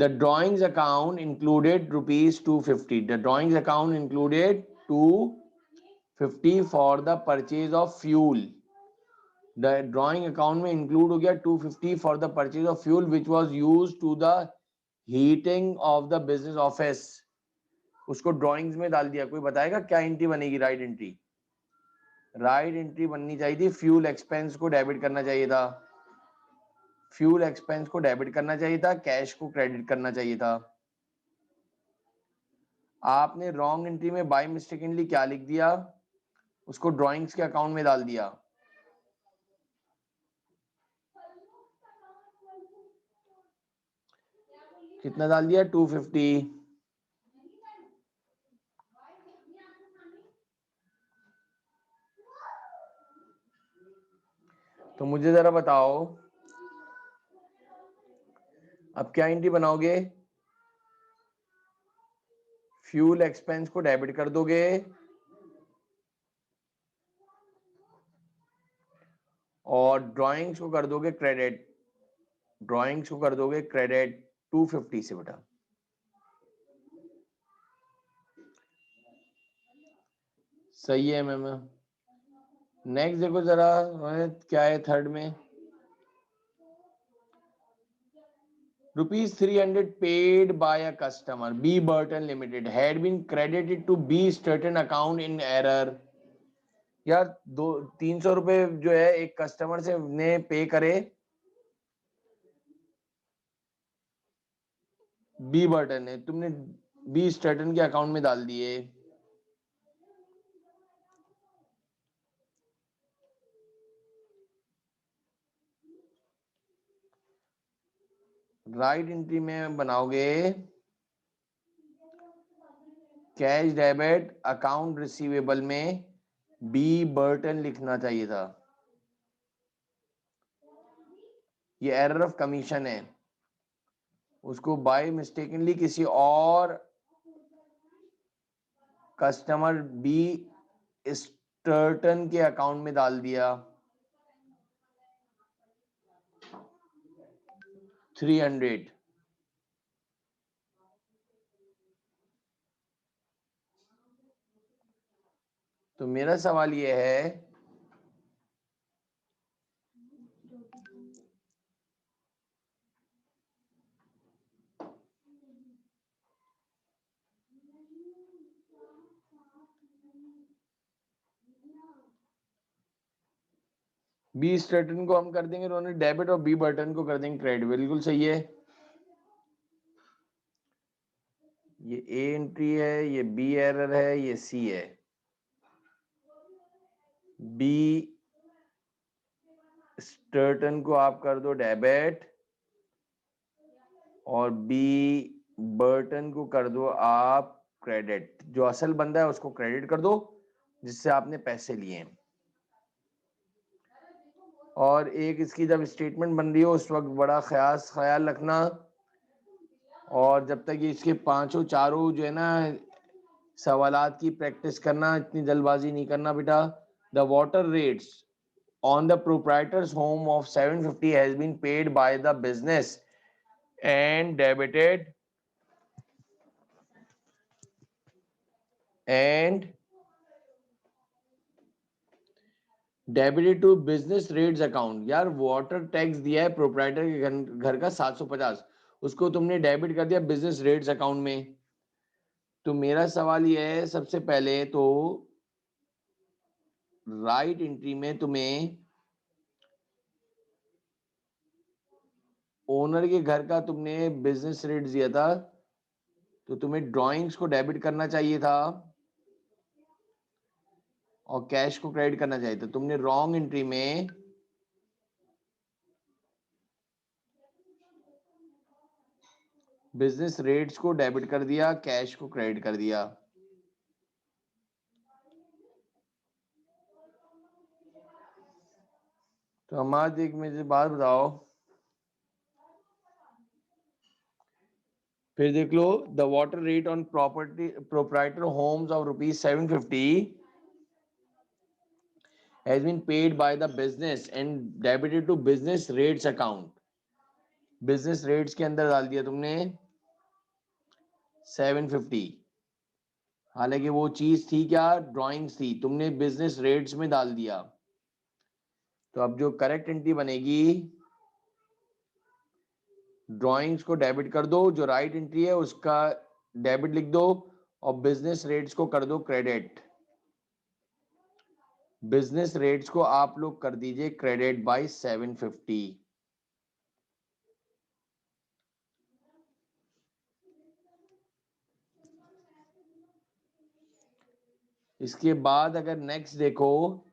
the drawings account included rupees 250. The drawings account included 250 for the purchase of fuel. The drawing account में include हो गया 250 for the purchase of fuel which was used to the heating of the business office. उसको drawings में डाल दिया। कोई बताएगा क्या एंट्री बनेगी, राइट एंट्री? राइट एंट्री बननी चाहिए थी, फ्यूल एक्सपेंस को डेबिट करना चाहिए था, फ्यूल एक्सपेंस को डेबिट करना चाहिए था, कैश को क्रेडिट करना चाहिए था। आपने रॉन्ग एंट्री में बाय मिस्टेकनली क्या लिख दिया, उसको ड्राइंग्स के अकाउंट में डाल दिया। कितना डाल दिया, 250। तो मुझे जरा बताओ अब क्या एंट्री बनाओगे, फ्यूल एक्सपेंस को डेबिट कर दोगे और ड्राइंग्स को कर दोगे क्रेडिट, ड्राइंग्स को कर दोगे क्रेडिट 250 से बेटा। सही है मैम। नेक्स्ट देखो जरा क्या है थर्ड में, ₹300 paid by a customer B Burton Limited had been credited to B certain account in error। यार 300 रुपए जो है एक कस्टमर से ने पे करे बी बर्टन ने, तुमने बी स्टर्टन के अकाउंट में डाल दिए। राइट एंट्री में बनाओगे कैश डेबिट अकाउंट रिसीवेबल में बी बर्टन लिखना चाहिए था, ये एरर ऑफ कमीशन है, उसको बाय मिस्टेकनली किसी और कस्टमर बी स्टर्टन के अकाउंट में डाल दिया 300। तो मेरा सवाल यह है बी स्टर्टन को हम कर देंगे उन्होंने डेबिट और बी बर्टन को कर देंगे क्रेडिट, बिल्कुल सही है। ये ए एंट्री है, ये बी एरर है, ये सी है। बी स्टर्टन को आप कर दो डेबिट और बी बर्टन को कर दो आप क्रेडिट, जो असल बंदा है उसको क्रेडिट कर दो जिससे आपने पैसे लिए। और एक इसकी जब स्टेटमेंट बन रही हो उस वक्त बड़ा ख्याल रखना, और जब तक ये इसके पांचों चारों जो है ना सवालात की प्रैक्टिस करना, इतनी जल्दबाजी नहीं करना बेटा। The water rates on the proprietor's home of 750 has been paid by the business and debited and debited to business rates account. यार वाटर टैक्स दिया है प्रोप्राइटर के घर का 750, उसको तुमने डेबिट कर दिया बिजनेस रेट्स अकाउंट में। तो मेरा सवाल ये है, सबसे पहले तो राइट एंट्री में तुम्हें ओनर के घर का तुमने बिजनेस रेट दिया था, तो तुम्हें ड्राइंग्स को डेबिट करना चाहिए था और कैश को क्रेडिट करना चाहिए था। तुमने रॉन्ग एंट्री में बिजनेस रेट्स को डेबिट कर दिया, कैश को क्रेडिट कर दिया। तो हमारे एक मुझे बात बताओ, फिर देख लो, the water rate on property proprietor homes of ₹750 has been paid by the business and debited to business rates account। Business rates के अंदर डाल दिया तुमने 750, हालांकि वो चीज थी क्या, ड्राइंग्स थी, तुमने बिजनेस रेट्स में डाल दिया। तो अब जो करेक्ट एंट्री बनेगी, ड्राइंग्स को डेबिट कर दो, जो राइट एंट्री है उसका डेबिट लिख दो और बिजनेस रेट्स को कर दो क्रेडिट। बिजनेस रेट्स को आप लोग कर दीजिए क्रेडिट बाय 750। इसके बाद अगर नेक्स्ट देखो,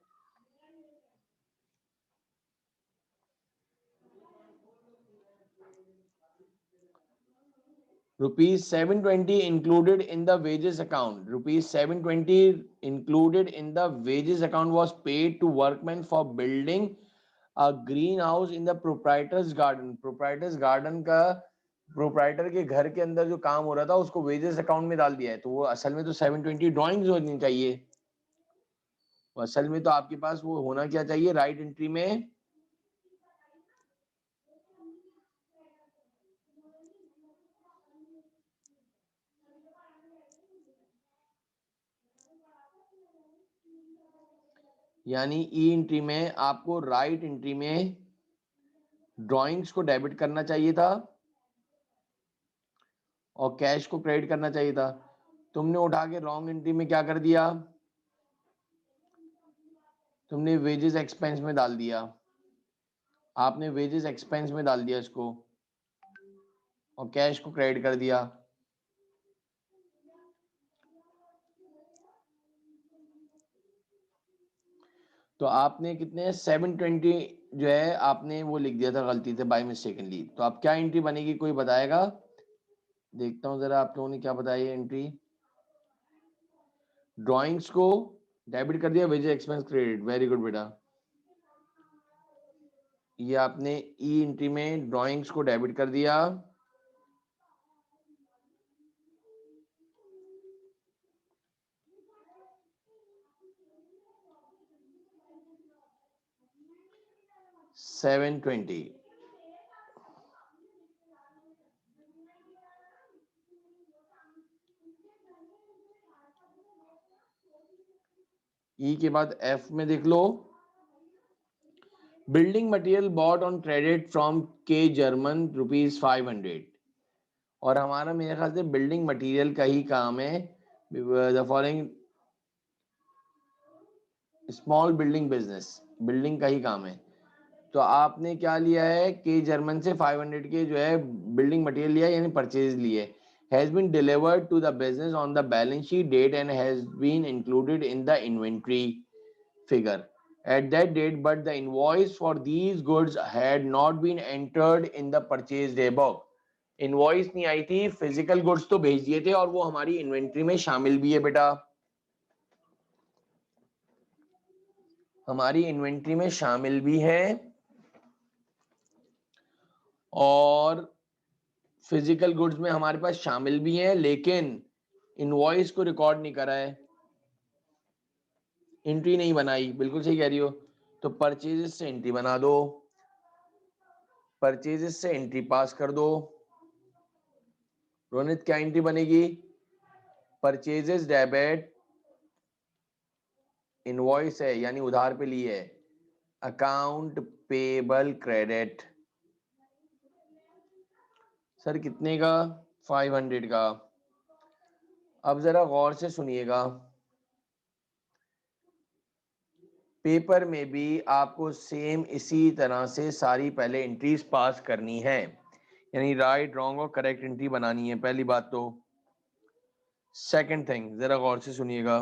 ₹720 included in the wages account, ₹720 included in the wages account was paid to workmen for building a greenhouse in the proprietor's garden। proprietor's garden का प्रोप्राइटर के घर के अंदर जो काम हो रहा था उसको वेजेस अकाउंट में डाल दिया है, तो वो असल में तो 720 ड्राइंग्स होनी चाहिए। तो असल में तो आपके पास वो होना क्या चाहिए राइट एंट्री में, यानी ई एंट्री में आपको राइट एंट्री में ड्राइंग्स को डेबिट करना चाहिए था और कैश को क्रेडिट करना चाहिए था। तुमने उठा के रॉन्ग एंट्री में क्या कर दिया, तुमने वेजेस एक्सपेंस में डाल दिया। आपने वेजेस एक्सपेंस में डाल दिया इसको और कैश को क्रेडिट कर दिया। तो आपने कितने 720 जो है आपने वो लिख दिया था गलती से बाय मिस्टेकनली। तो आप क्या एंट्री बनेगी, कोई बताएगा? देखता हूं जरा आप लोगों ने क्या बताया एंट्री। ड्राइंग्स को डेबिट कर दिया, wages expense credit, very good बेटा। ये आपने ई एंट्री में ड्राइंग्स को डेबिट कर दिया, $720। ई के बाद एफ में देख लो, building material bought on credit from K German ₹500। और हमारा मेरे ख्याल से बिल्डिंग मटेरियल का ही काम है, the following small building business, building का ही काम है। तो आपने क्या लिया है, के जर्मन से 500 के जो है बिल्डिंग मटेरियल लिया, यानी परचेज लिए। Has been delivered to the business on the balance sheet date and has been included in the inventory figure at that date, but the invoice for these goods had not been entered in the purchase day book। Invoice नहीं आई थी, physical goods तो भेज दिए थे और वो हमारी inventory में शामिल भी है बेटा, हमारी इन्वेंट्री में शामिल भी है और फिजिकल गुड्स में हमारे पास शामिल भी है, लेकिन इनवॉइस को रिकॉर्ड नहीं करा है, एंट्री नहीं बनाई। बिल्कुल सही कह रही हो। तो परचेजेस से एंट्री बना दो, परचेजेस से एंट्री पास कर दो। रोनित क्या एंट्री बनेगी, परचेजेस डेबिट, इनवॉइस है यानी उधार पे ली है, अकाउंट पेबल क्रेडिट, सर कितने का? 500 का। अब जरा गौर से सुनिएगा, पेपर में भी आपको सेम इसी तरह से सारी पहले एंट्रीज पास करनी है, यानी राइट रॉन्ग और करेक्ट एंट्री बनानी है, पहली बात तो। सेकंड थिंग, जरा गौर से सुनिएगा,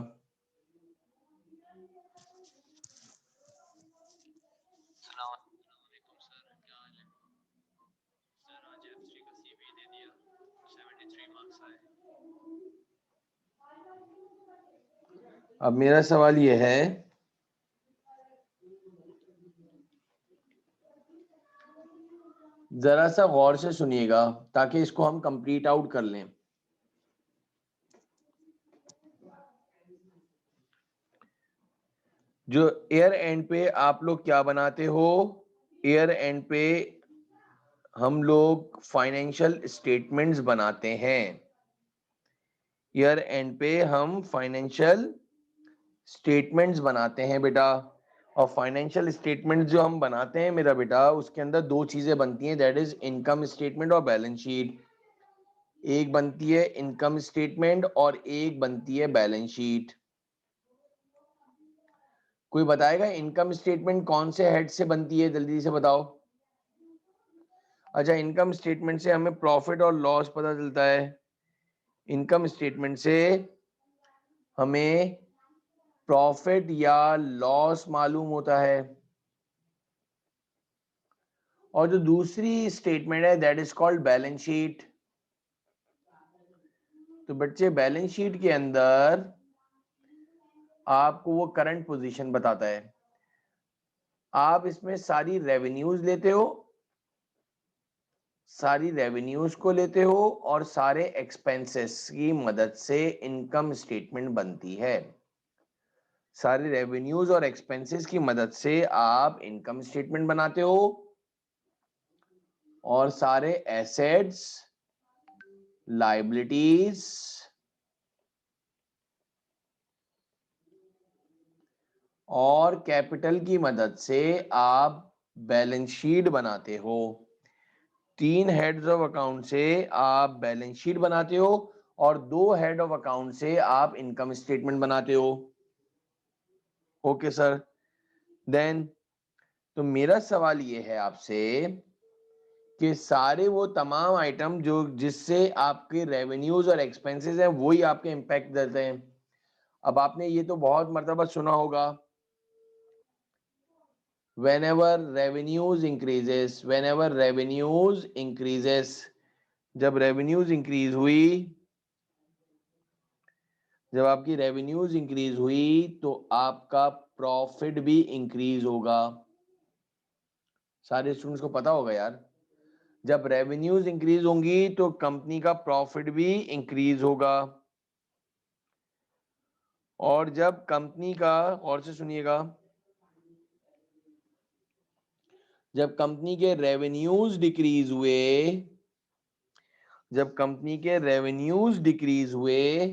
अब मेरा सवाल यह है, जरा सा गौर से सुनिएगा ताकि इसको हम कंप्लीट आउट कर लें। जो ईयर एंड पे आप लोग क्या बनाते हो, ईयर एंड पे हम लोग फाइनेंशियल स्टेटमेंट्स बनाते हैं। ईयर एंड पे हम फाइनेंशियल स्टेटमेंट्स बनाते हैं बेटा। और फाइनेंशियल स्टेटमेंट्स जो हम बनाते हैं मेरा बेटा, उसके अंदर दो चीजें बनती हैं, दैट इज इनकम स्टेटमेंट और बैलेंस शीट। एक बनती है इनकम स्टेटमेंट और एक बनती है बैलेंस शीट। कोई बताएगा इनकम स्टेटमेंट कौन से हेड से बनती है, जल्दी से बताओ। अच्छा, इनकम स्टेटमेंट से हमें प्रॉफिट और लॉस पता चलता है, इनकम स्टेटमेंट से हमें प्रॉफिट या लॉस मालूम होता है। और जो दूसरी स्टेटमेंट है that is called balance sheet. तो बच्चे बैलेंस शीट के अंदर आपको वो करंट पोजीशन बताता है। आप इसमें सारी रेवेन्यूज लेते हो, सारी रेवेन्यूज को लेते हो और सारे एक्सपेंसेस की मदद से इनकम स्टेटमेंट बनती है। सारे रेवेन्यूज और एक्सपेंसेस की मदद से आप इनकम स्टेटमेंट बनाते हो और सारे एसेट्स, लायबिलिटीज और कैपिटल की मदद से आप बैलेंस शीट बनाते हो। तीन हेड्स ऑफ अकाउंट से आप बैलेंस शीट बनाते हो और दो हेड ऑफ अकाउंट से आप इनकम स्टेटमेंट बनाते हो। ओके सर, देन तो मेरा सवाल ये है आपसे कि सारे वो तमाम आइटम जो जिससे आपके रेवेन्यूज और एक्सपेंसेस हैं वही आपके इंपैक्ट देते हैं। अब आपने ये तो बहुत मर्तबा सुना होगा, whenever revenues increases, whenever revenues increases, जब रेवेन्यूज इंक्रीज हुई, जब आपकी रेवेन्यूज इंक्रीज हुई तो आपका प्रॉफिट भी इंक्रीज होगा। सारे स्टूडेंट्स को पता होगा यार, जब रेवेन्यूज इंक्रीज होंगी तो कंपनी का प्रॉफिट भी इंक्रीज होगा। और जब कंपनी का, और से सुनिएगा, जब कंपनी के रेवेन्यूज डिक्रीज हुए, जब कंपनी के रेवेन्यूज डिक्रीज हुए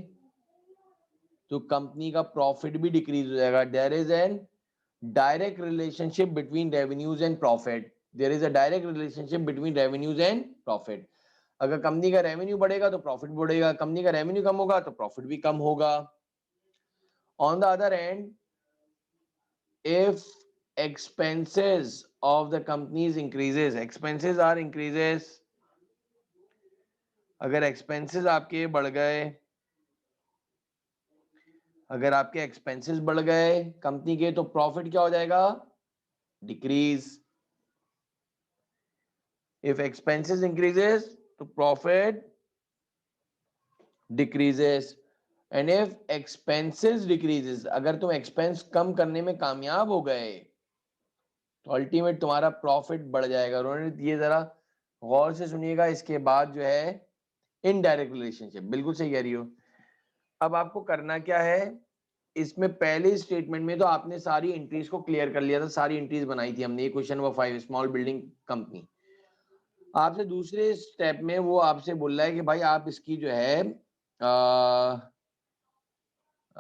तो कंपनी का प्रॉफिट भी डिक्रीज हो जाएगा। There is an direct relationship between revenues and profit, there is a direct relationship between revenues and profit. अगर कंपनी का रेवेन्यू बढ़ेगा तो प्रॉफिट बढ़ेगा, कंपनी का रेवेन्यू कम होगा तो प्रॉफिट भी कम होगा। On the other and, if expenses of the companies increases, expenses are increases, अगर expenses आपके बढ़ गए, अगर आपके एक्सपेंसेस बढ़ गए कंपनी के, तो प्रॉफिट क्या हो जाएगा? डिक्रीज। इफ एक्सपेंसेस इंक्रीजेस तो profit decreases, and if expenses decreases, अगर तुम एक्सपेंस कम करने में कामयाब हो गए तो अल्टीमेट तुम्हारा प्रॉफिट बढ़ जाएगा। रोनित ये जरा गौर से सुनिएगा, इसके बाद जो है इनडायरेक्ट रिलेशनशिप, बिल्कुल सही कह रही हो। अब आपको करना क्या है, इसमें पहले स्टेटमेंट में तो आपने सारी एंट्रीज को क्लियर कर लिया था, सारी एंट्रीज बनाई थी हमने, ये question number 5 small building company. आपसे दूसरे स्टेप में वो आपसे बोल रहा है कि भाई आप इसकी जो है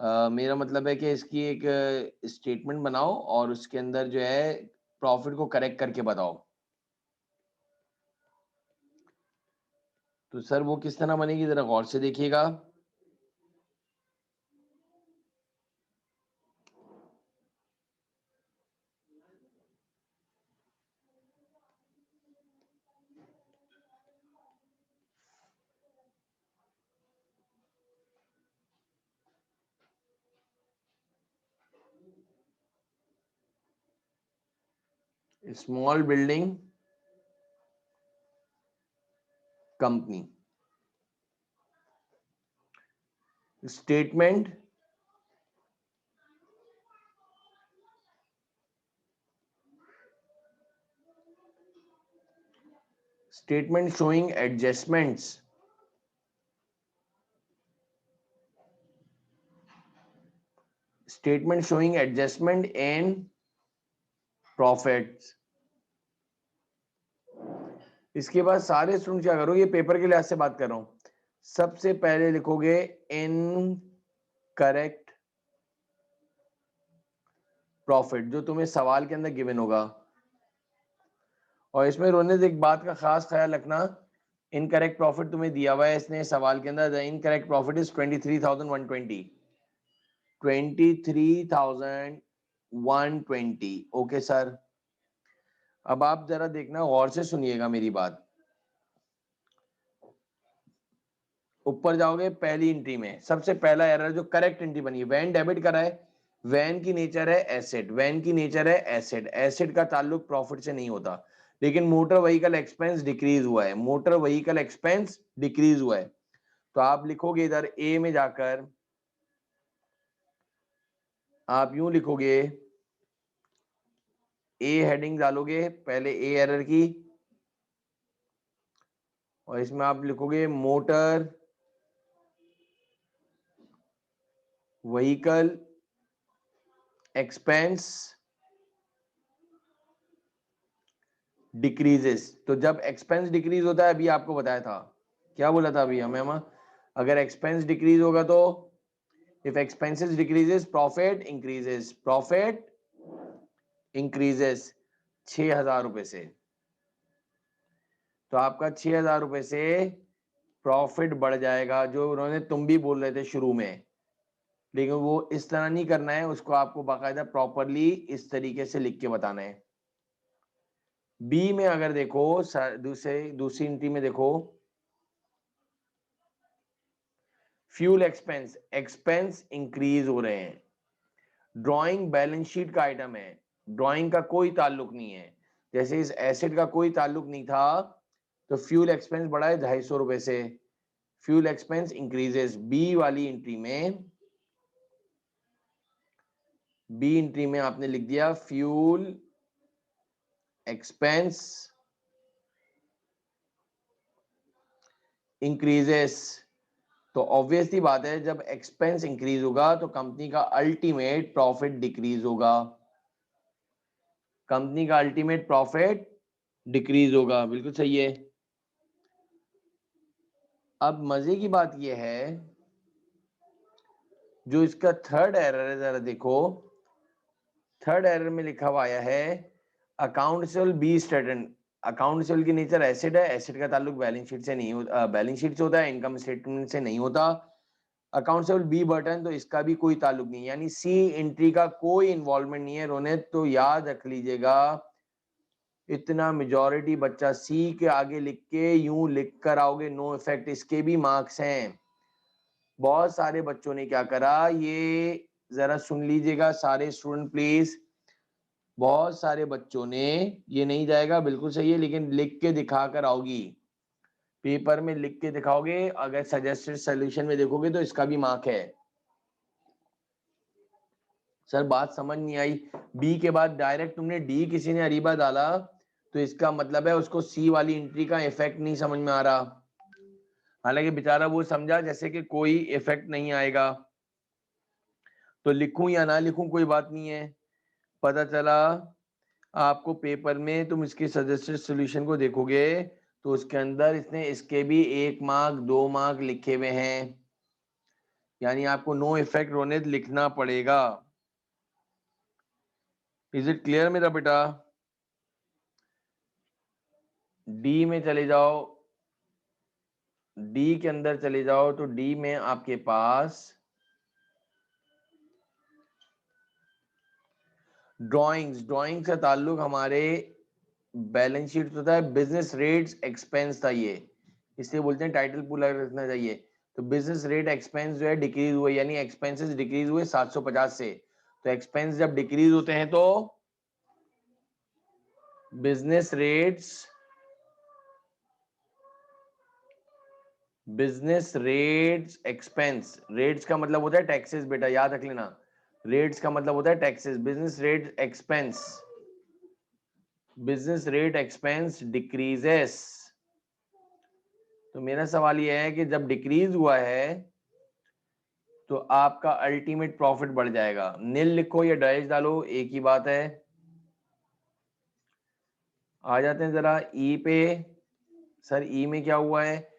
मेरा मतलब है कि इसकी एक स्टेटमेंट बनाओ और उसके अंदर जो है प्रॉफिट को करेक्ट करके बताओ। तो सर वो किस तरह बनेगी, जरा गौर से देखिएगा। Small building company statement showing adjustments in profits। इसके बाद सारे स्टूडेंट क्या करो, ये पेपर के लिहाज से बात कर रहा हूं, सबसे पहले लिखोगे इनकरेक्ट प्रॉफिट जो तुम्हें सवाल के अंदर गिवन होगा। और इसमें रोनित एक बात का खास ख्याल रखना, इनकरेक्ट प्रॉफिट तुम्हें दिया हुआ है इसने सवाल के अंदर, the incorrect profit is 23,120, 23,120। Okay sir, अब आप जरा देखना गौर से सुनिएगा मेरी बात। ऊपर जाओगे पहली एंट्री में, सबसे पहला एरर जो करेक्ट एंट्री बनी है, वैन डेबिट करा है, वैन की नेचर है एसेट, वैन की नेचर है एसेट, एसेट का ताल्लुक प्रॉफिट से नहीं होता। लेकिन मोटर व्हीकल एक्सपेंस डिक्रीज हुआ है, मोटर व्हीकल एक्सपेंस डिक्रीज हुआ है, तो आप लिखोगे इधर ए में जाकर, आप यूं लिखोगे, ए हेडिंग डालोगे पहले ए एरर की, और इसमें आप लिखोगे मोटर व्हीकल एक्सपेंस डिक्रीजेस। तो जब एक्सपेंस डिक्रीज होता है, अभी आपको बताया था, क्या बोला था अभी हमें, अगर एक्सपेंस डिक्रीज होगा तो if expenses decreases profit increases, profit increases 6,000 रुपए से। तो आपका 6,000 रुपए से प्रॉफिट बढ़ जाएगा, जो उन्होंने तुम भी बोल रहे थे शुरू में, लेकिन वो इस तरह नहीं करना है, उसको आपको बाकायदा प्रॉपरली इस तरीके से लिख के बताना है। बी में अगर देखो, दूसरी एंट्री में देखो, फ्यूल एक्सपेंस, एक्सपेंस इंक्रीज हो रहे हैं, ड्राइंग बैलेंस शीट का आइटम है, ड्राइंग का कोई ताल्लुक नहीं है, जैसे इस एसेट का कोई ताल्लुक नहीं था, तो फ्यूल एक्सपेंस बढ़ा है 250 रुपए से, फ्यूल एक्सपेंस इंक्रीजेस। बी वाली एंट्री में, बी एंट्री में आपने लिख दिया फ्यूल एक्सपेंस इंक्रीजेस। तो ऑब्वियसली बात है, जब एक्सपेंस इंक्रीज होगा तो कंपनी का अल्टीमेट प्रॉफिट डिक्रीज होगा, कंपनी का अल्टीमेट प्रॉफिट डिक्रीज होगा, बिल्कुल सही है। अब मजे की बात यह है, जो इसका थर्ड एरर है, जरा देखो, थर्ड एरर में लिखा हुआ आया है account sale B statement. Account sale की नेचर एसेट है, एसेट का ताल्लुक बैलेंस शीट से नहीं होता, बैलेंस शीट से होता है, इनकम स्टेटमेंट से नहीं होता। अकाउंट सेल बी बटन, तो इसका भी कोई ताल्लुक नहीं, यानी सी एंट्री का कोई इन्वॉल्वमेंट नहीं है रोनित। तो याद रख लीजिएगा, इतना मेजॉरिटी बच्चा सी के आगे लिख के यूं लिख कर आओगे, नो इफेक्ट, इसके भी मार्क्स हैं। बहुत सारे बच्चों ने क्या करा, ये जरा सुन लीजिएगा सारे स्टूडेंट प्लीज, बहुत सारे बच्चों ने, ये नहीं जाएगा बिल्कुल सही है, लेकिन लिख के दिखा कर आओगी, पेपर में लिख के दिखाओगे, अगर सजेस्टेड सॉल्यूशन में देखोगे तो इसका भी मार्क है। सर बात समझ नहीं आई, बी के बाद डायरेक्ट तुमने डी किसी ने अरीबा डाला, तो इसका मतलब है उसको सी वाली एंट्री का इफेक्ट नहीं समझ में आ रहा, हालांकि बेचारा वो समझा जैसे कि कोई इफेक्ट नहीं आएगा। तो लिखूं या ना लिखूं कोई बात नहीं है, पता चला आपको पेपर में तुम इसके सजेस्टेड सॉल्यूशन को देखोगे तो उसके अंदर इसने इसके भी 1 मार्क 2 मार्क लिखे हुए हैं, यानी आपको नो इफेक्ट रोनित लिखना पड़ेगा। इज इट क्लियर मेरा बेटा? डी में चले जाओ, डी के अंदर चले जाओ तो डी में आपके पास ड्राइंग्स का ताल्लुक हमारे बैलेंस शीट होता है। बिजनेस रेट्स एक्सपेंस था ये, इसलिए बोलते हैं टाइटल पूरा रखना चाहिए। तो बिजनेस रेट एक्सपेंस जो है डिक्रीज हुए, यानी एक्सपेंसेस डिक्रीज हुए 750 से। तो एक्सपेंस जब डिक्रीज होते हैं तो बिजनेस रेट्स एक्सपेंस, रेट्स का मतलब होता है टैक्सेस बेटा, याद रख लेना। रेट्स का मतलब होता है taxes. Business rate expense decreases. तो मेरा सवाल यह है कि जब डिक्रीज हुआ है तो आपका अल्टीमेट प्रॉफिट बढ़ जाएगा। नील लिखो या डैश डालो, एक ही बात है। आ जाते हैं जरा ई पे। सर ई में क्या हुआ है?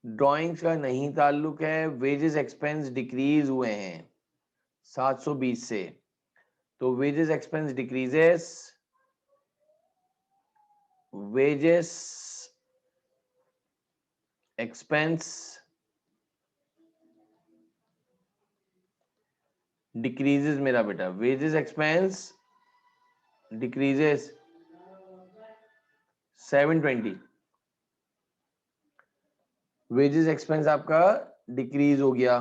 ड्राइंग्स का नहीं ताल्लुक है, वेजेस एक्सपेंस डिक्रीज हुए हैं 720 से। तो wages expense decreases, wages expense decreases मेरा बेटा, wages expense decreases 720। Wages expense आपका डिक्रीज हो गया।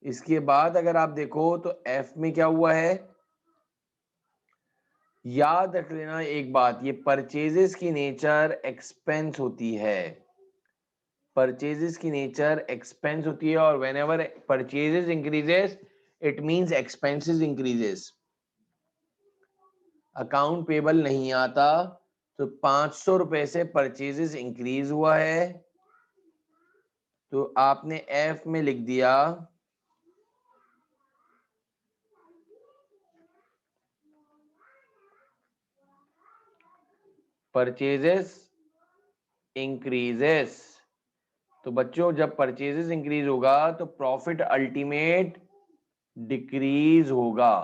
इसके बाद अगर आप देखो तो एफ में क्या हुआ है, याद रख लेना एक बात, ये परचेजेस की नेचर एक्सपेंस होती है। परचेजेस की नेचर एक्सपेंस होती है, और when ever purchases increases it means expenses increases. Account payable नहीं आता, तो 500 रुपए से परचेजेस इंक्रीज हुआ है, तो आपने एफ में लिख दिया परचेजेस इंक्रीजेस। तो बच्चों जब परचेजेस इंक्रीज होगा तो प्रॉफिट अल्टीमेट डिक्रीज होगा।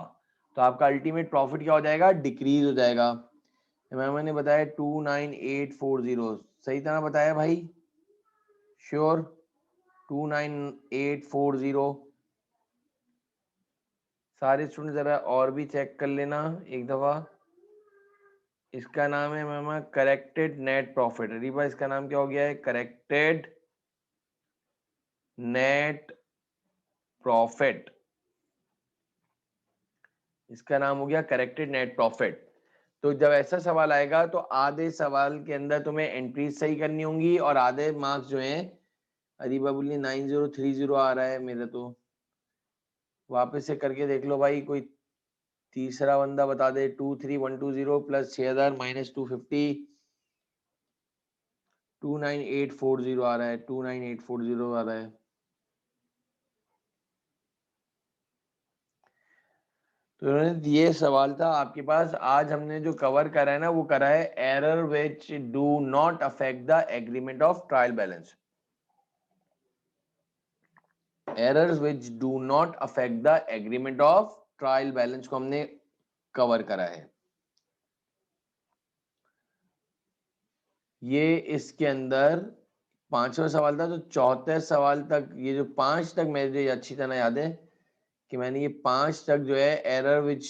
तो आपका अल्टीमेट प्रॉफिट क्या हो जाएगा? डिक्रीज हो जाएगा। मैंने बताया 29840, सही तरह बताया भाई? श्योर? 29840। सारे स्टूडेंट जरा और भी चेक कर लेना एक दफा। इसका नाम है ma'am corrected net profit. Ariba इसका नाम क्या हो गया है? Corrected net profit. इसका नाम हो गया करेक्टेड नेट प्रॉफिट। तो जब ऐसा सवाल आएगा तो आधे सवाल के अंदर तुम्हें एंट्रीज सही करनी होंगी, और आधे मार्क्स जो हैं, अरीबा बोलिए 9030 आ रहा है मेरा, तो वापस से करके देख लो भाई। कोई तीसरा बंदा बता दे। 23120 प्लस 6000 माइनस 250, 29840 आ रहा है, 29840 आ रहा है। तो ये सवाल था आपके पास। आज हमने जो कवर करा है ना, वो करा है error which do not affect the agreement of trial balance. Errors which do not affect the agreement of trial balance को हमने कवर करा है। ये इसके अंदर पांचवा सवाल था। तो चौथे सवाल तक, ये जो 5 तक मेरे अच्छी तरह याद है कि मैंने ये 5 तक जो है error which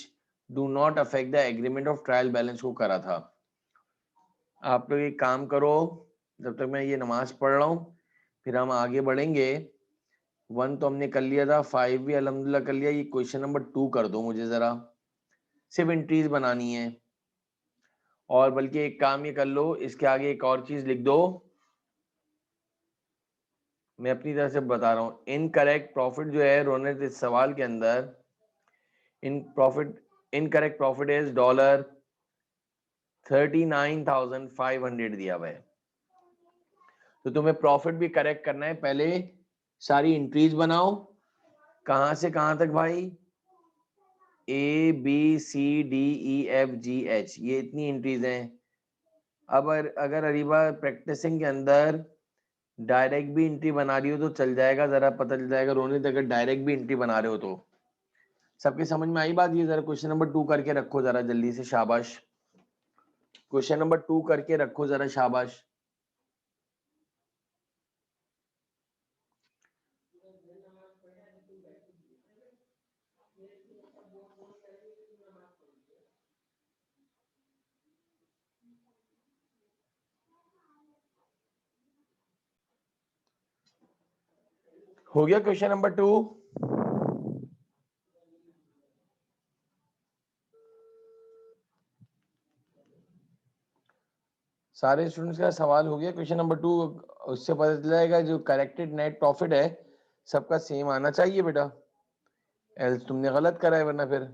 do not affect the agreement of trial balance को करा था। आप लोग एक काम करो, जब तक मैं ये नमाज पढ़ रहा हूँ, फिर हम आगे बढ़ेंगे। 1 तो हमने कर लिया था, 5 भी अल्हम्दुलिल्लाह कर लिया। ये क्वेश्चन नंबर 2 कर दो मुझे जरा, सिर्फ एंट्रीज बनानी है। और बल्कि एक काम ये कर लो, इसके आगे एक और चीज लिख दो, मैं अपनी तरफ से बता रहा हूँ। इनकरेक्ट प्रॉफिट जो है रोनित, इस सवाल के अंदर इनकरेक्ट प्रॉफिट इज $39,500 दिया हुआ है। तो तुम्हें प्रॉफिट भी करेक्ट करना है। पहले सारी एंट्रीज बनाओ। कहां से कहां तक भाई? A B C D E F G H, ये इतनी एंट्रीज हैं। अब अगर अरीबा प्रैक्टिसिंग के अंदर डायरेक्ट भी एंट्री बना रही हो तो चल जाएगा, जरा पता चल जाएगा रोनित, अगर डायरेक्ट भी एंट्री बना रहे हो तो। सबके समझ में आई बात? ये जरा क्वेश्चन नंबर 2 करके रखो जरा जल्दी से, शाबाश। क्वेश्चन नंबर 2 करके रखो जरा, शाबाश। हो गया क्वेश्चन नंबर 2? सारे स्टूडेंट्स का सवाल हो गया क्वेश्चन नंबर 2? उससे पता चल जाएगा जो करेक्टेड नेट प्रॉफिट है सबका सेम आना चाहिए बेटा, एल्स तुमने गलत करा है, वरना फिर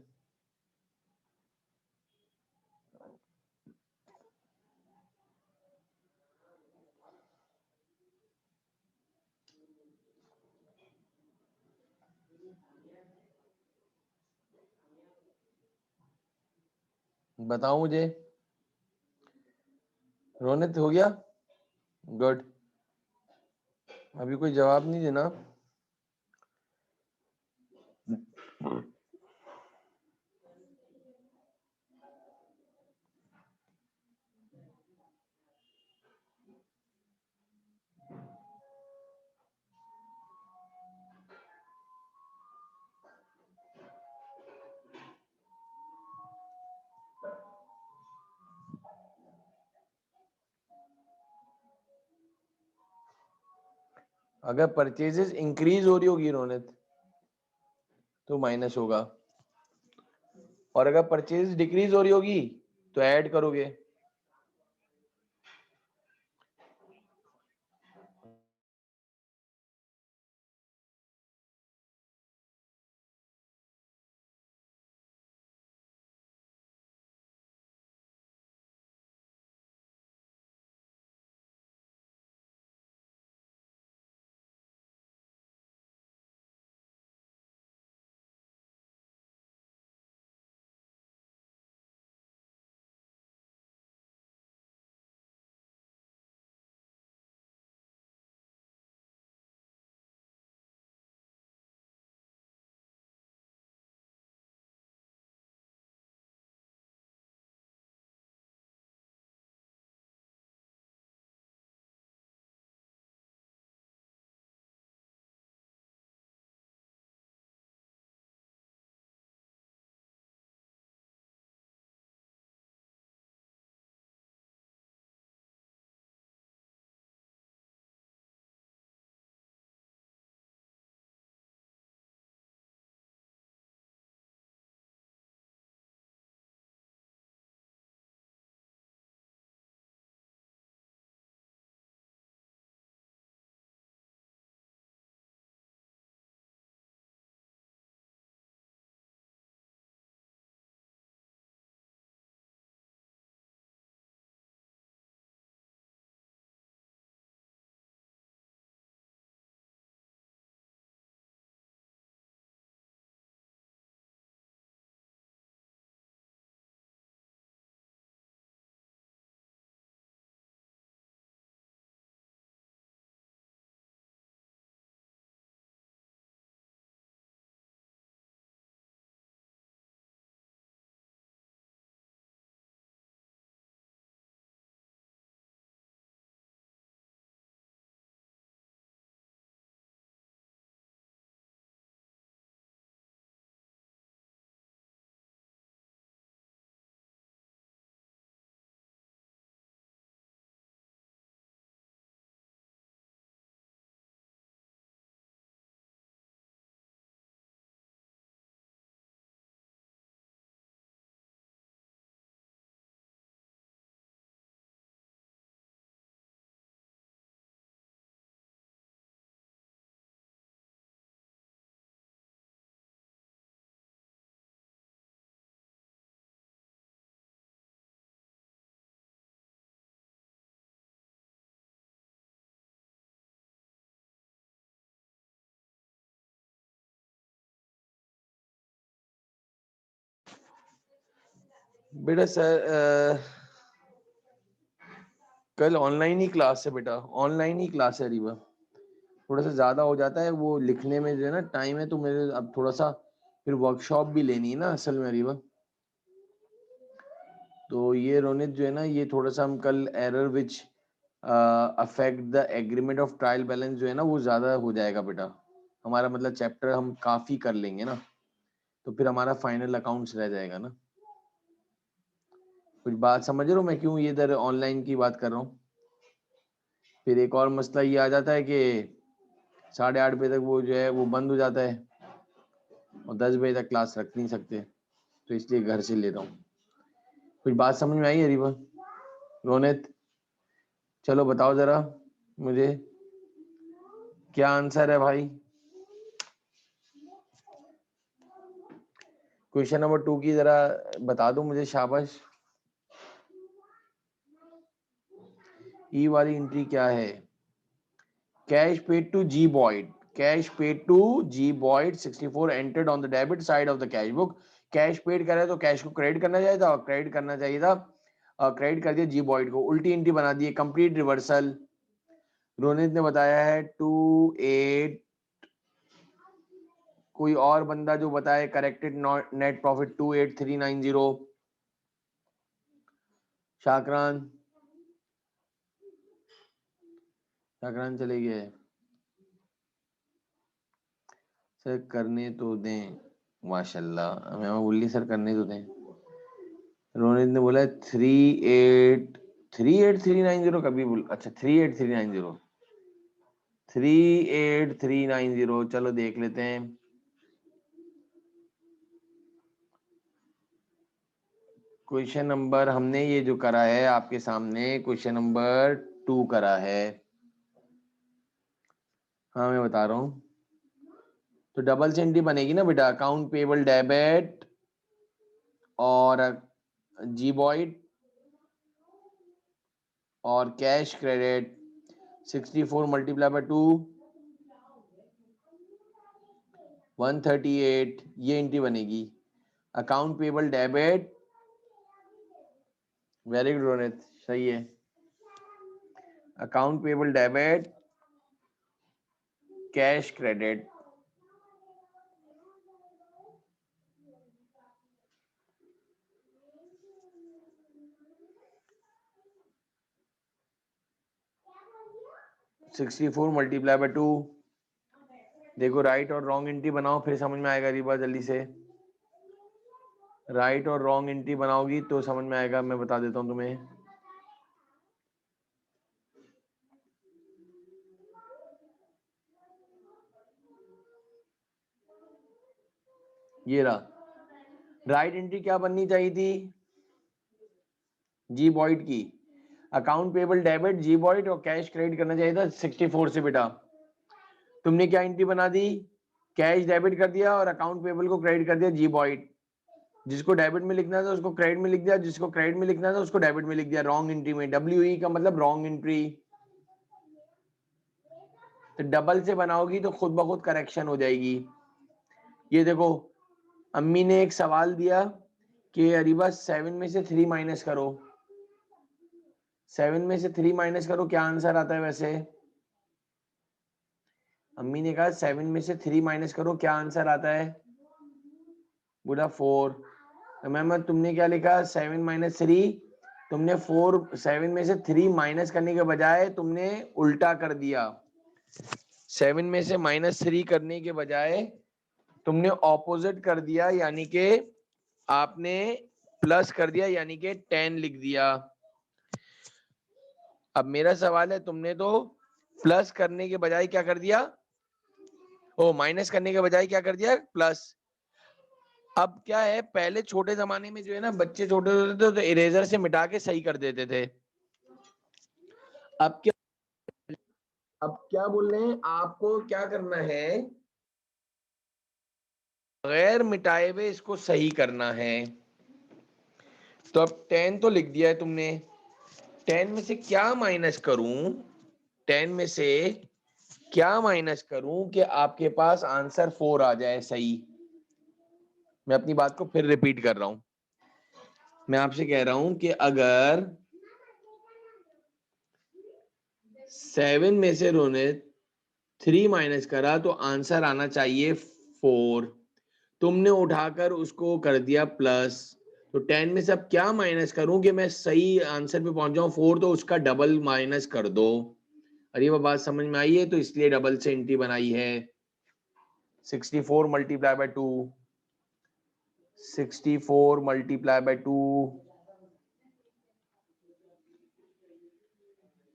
बताओ मुझे। रोनित हो गया? गुड। अभी कोई जवाब नहीं देना। अगर परचेजेस इंक्रीज हो रही होगी रोनित तो माइनस होगा, और अगर परचेज डिक्रीज हो रही होगी तो ऐड करोगे। बेटा सर कल ऑनलाइन ही क्लास है बेटा, ऑनलाइन ही क्लास है रीवा। थोड़ा सा ज्यादा हो जाता है वो लिखने में जो है ना टाइम है, तो मेरे अब थोड़ा सा फिर वर्कशॉप भी लेनी है ना असल में रीवा। तो ये रोनित जो है ना, ये थोड़ा सा हम कल error which affect the agreement of trial balance जो है ना वो ज्यादा हो जाएगा बेटा। हमारा मतलब चैप्टर हम काफी कर लेंगे ना, तो फिर हमारा फाइनल अकाउंट्स रह जाएगा ना। कुछ बात समझ रहे हो मैं क्यों ये इधर ऑनलाइन की बात कर रहा हूँ। फिर एक और मसला ये आ जाता है कि 8:30 बजे तक वो जो है वो बंद हो जाता है और 10 बजे तक क्लास रख नहीं सकते, तो इसलिए घर से ले रहा हूँ। कुछ बात समझ में आई है रीवा? रोनित चलो बताओ जरा मुझे क्या आंसर है भाई। क्वेश्चन नंबर 2 की जरा बता दो मुझे, शाबाश। ई वाली एंट्री क्या है? Cash paid to G Boyd, cash paid to G Boyd 64 entered on the debit side of the cash book. Cash paid करे तो कैश को क्रेडिट करना चाहिए था, और क्रेडिट करना चाहिए था, क्रेडिट कर दिया जी बॉयड को, उल्टी एंट्री बना दी है, कंप्लीट रिवर्सल। रोनित ने बताया है 28, कोई और बंदा जो बताए करेक्टेड नेट प्रॉफिट 28390। शाकरान, शाकरान चले गए। सर करने तो दें, माशाल्लाह मैं बोली सर करने तो दें। रोनित ने बोला 3839390 कभी बोल, अच्छा 38390, 38390 चलो देख लेते हैं। क्वेश्चन नंबर हमने ये जो करा है आपके सामने, क्वेश्चन नंबर 2 करा है। हाँ मैं बता रहा हूँ। तो डबल से एंट्री बनेगी ना बेटा, अकाउंट पेबल डेबिट और जी बॉयड और कैश क्रेडिट 64 मल्टीप्लाई बाय 2 138, ये एंट्री बनेगी। Account payable debit, very good Ronit, सही है। Account payable debit cash credit, sixty four multiply by 2। देखो राइट और रॉन्ग एंट्री बनाओ फिर समझ में आएगा रिबा, जल्दी से राइट और रॉन्ग एंट्री बनाओगी तो समझ में आएगा, मैं बता देता हूं तुम्हें। ये रहा राइट एंट्री, क्या बननी चाहिए थी? जी बॉइड की, अकाउंट पेबल डेबिट जी बॉइड और कैश क्रेडिट करना चाहिए था 64 से बेटा। तुमने क्या एंट्री बना दी? कैश डेबिट कर दिया और अकाउंट पेबल को क्रेडिट कर दिया जी बॉइड। जिसको डेबिट में लिखना था उसको क्रेडिट में लिख दिया, जिसको क्रेडिट में लिखना था उसको डेबिट में लिख दिया, रॉन्ग एंट्री में। डब्ल्यू का मतलब रॉन्ग एंट्री। तो डबल से बनाओगी तो खुद ब खुद करेक्शन हो जाएगी। ये देखो अम्मी ने एक सवाल दिया कि अरीबा 7 में से 3 माइनस करो, 7 में से 3 माइनस करो, क्या आंसर आता है वैसे? अम्मी ने कहा 7 में से 3 माइनस करो, क्या आंसर आता है? बोला 4। तो मैम तुमने क्या लिखा? 7 माइनस 3, तुमने 4 7 में से 3 माइनस करने के बजाय तुमने उल्टा कर दिया। 7 में से -3 करने के बजाय तुमने ऑपोजिट कर दिया, यानी कि आपने प्लस कर दिया, यानी कि 10 लिख दिया। अब मेरा सवाल है, तुमने तो प्लस करने के बजाय क्या कर दिया? ओ माइनस करने के बजाय क्या कर दिया? प्लस। अब क्या है, पहले छोटे जमाने में जो है ना बच्चे छोटे होते थे तो इरेजर से मिटा के सही कर देते थे। अब क्या, अब क्या बोल रहे हैं आपको, क्या करना है? बगैर मिटाए हुए इसको सही करना है। तो अब 10 तो लिख दिया है तुमने, 10 में से क्या माइनस करूं, 10 में से क्या माइनस करूं कि आपके पास आंसर 4 आ जाए सही? मैं अपनी बात को फिर रिपीट कर रहा हूं। मैं आपसे कह रहा हूं कि अगर 7 में से उन्होंने 3 माइनस करा तो आंसर आना चाहिए 4। तुमने उठाकर उसको कर दिया प्लस, तो 10 में से अब क्या माइनस करूं कि मैं सही आंसर पे पहुंच जाऊं 4, तो उसका डबल माइनस कर दो। अरे वो बात समझ में आई है, तो इसलिए डबल से एंट्री बनाई है। 64 मल्टीप्लाई बाय 2, 64 मल्टीप्लाई बाय 2।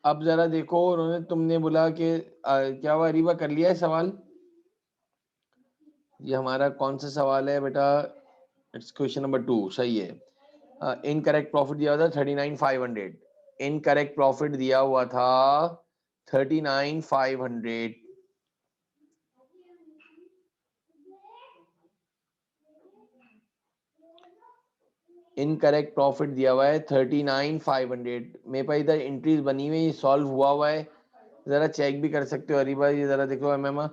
अब जरा देखो, उन्होंने तुमने बोला कि क्या हुआ अरीबा, कर लिया है सवाल? ये हमारा कौन सा सवाल है बेटा? इट्स क्वेश्चन नंबर 2, सही है। इनकरेक्ट प्रॉफिट दिया हुआ था 39,500। इनकरेक्ट प्रॉफिट दिया हुआ था 39,500। इनकरेक्ट प्रॉफिट दिया हुआ है 39,500। मेरे पास इधर एंट्रीज बनी हुई, ये सॉल्व हुआ है, जरा चेक भी कर सकते हो अरीबा। ये जरा देखो मैम,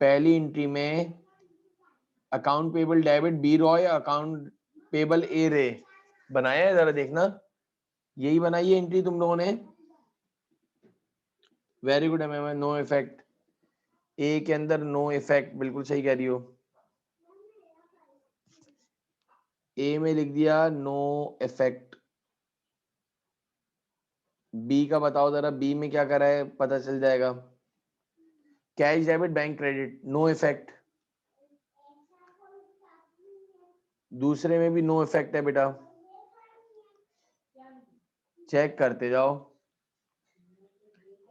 पहली एंट्री में account payable debit B Roy, account payable A Ray बनाया है, जरा देखना। यही बनाई है एंट्री तुम लोगों ने? Very good ma'am. No effect, A के अंदर नो इफेक्ट, बिल्कुल सही कह रही हो। ए में लिख दिया नो इफेक्ट। बी का बताओ जरा, बी में क्या करा है, पता चल जाएगा। Cash debit bank credit, no effect. दूसरे में भी नो इफेक्ट है बेटा, चेक करते जाओ।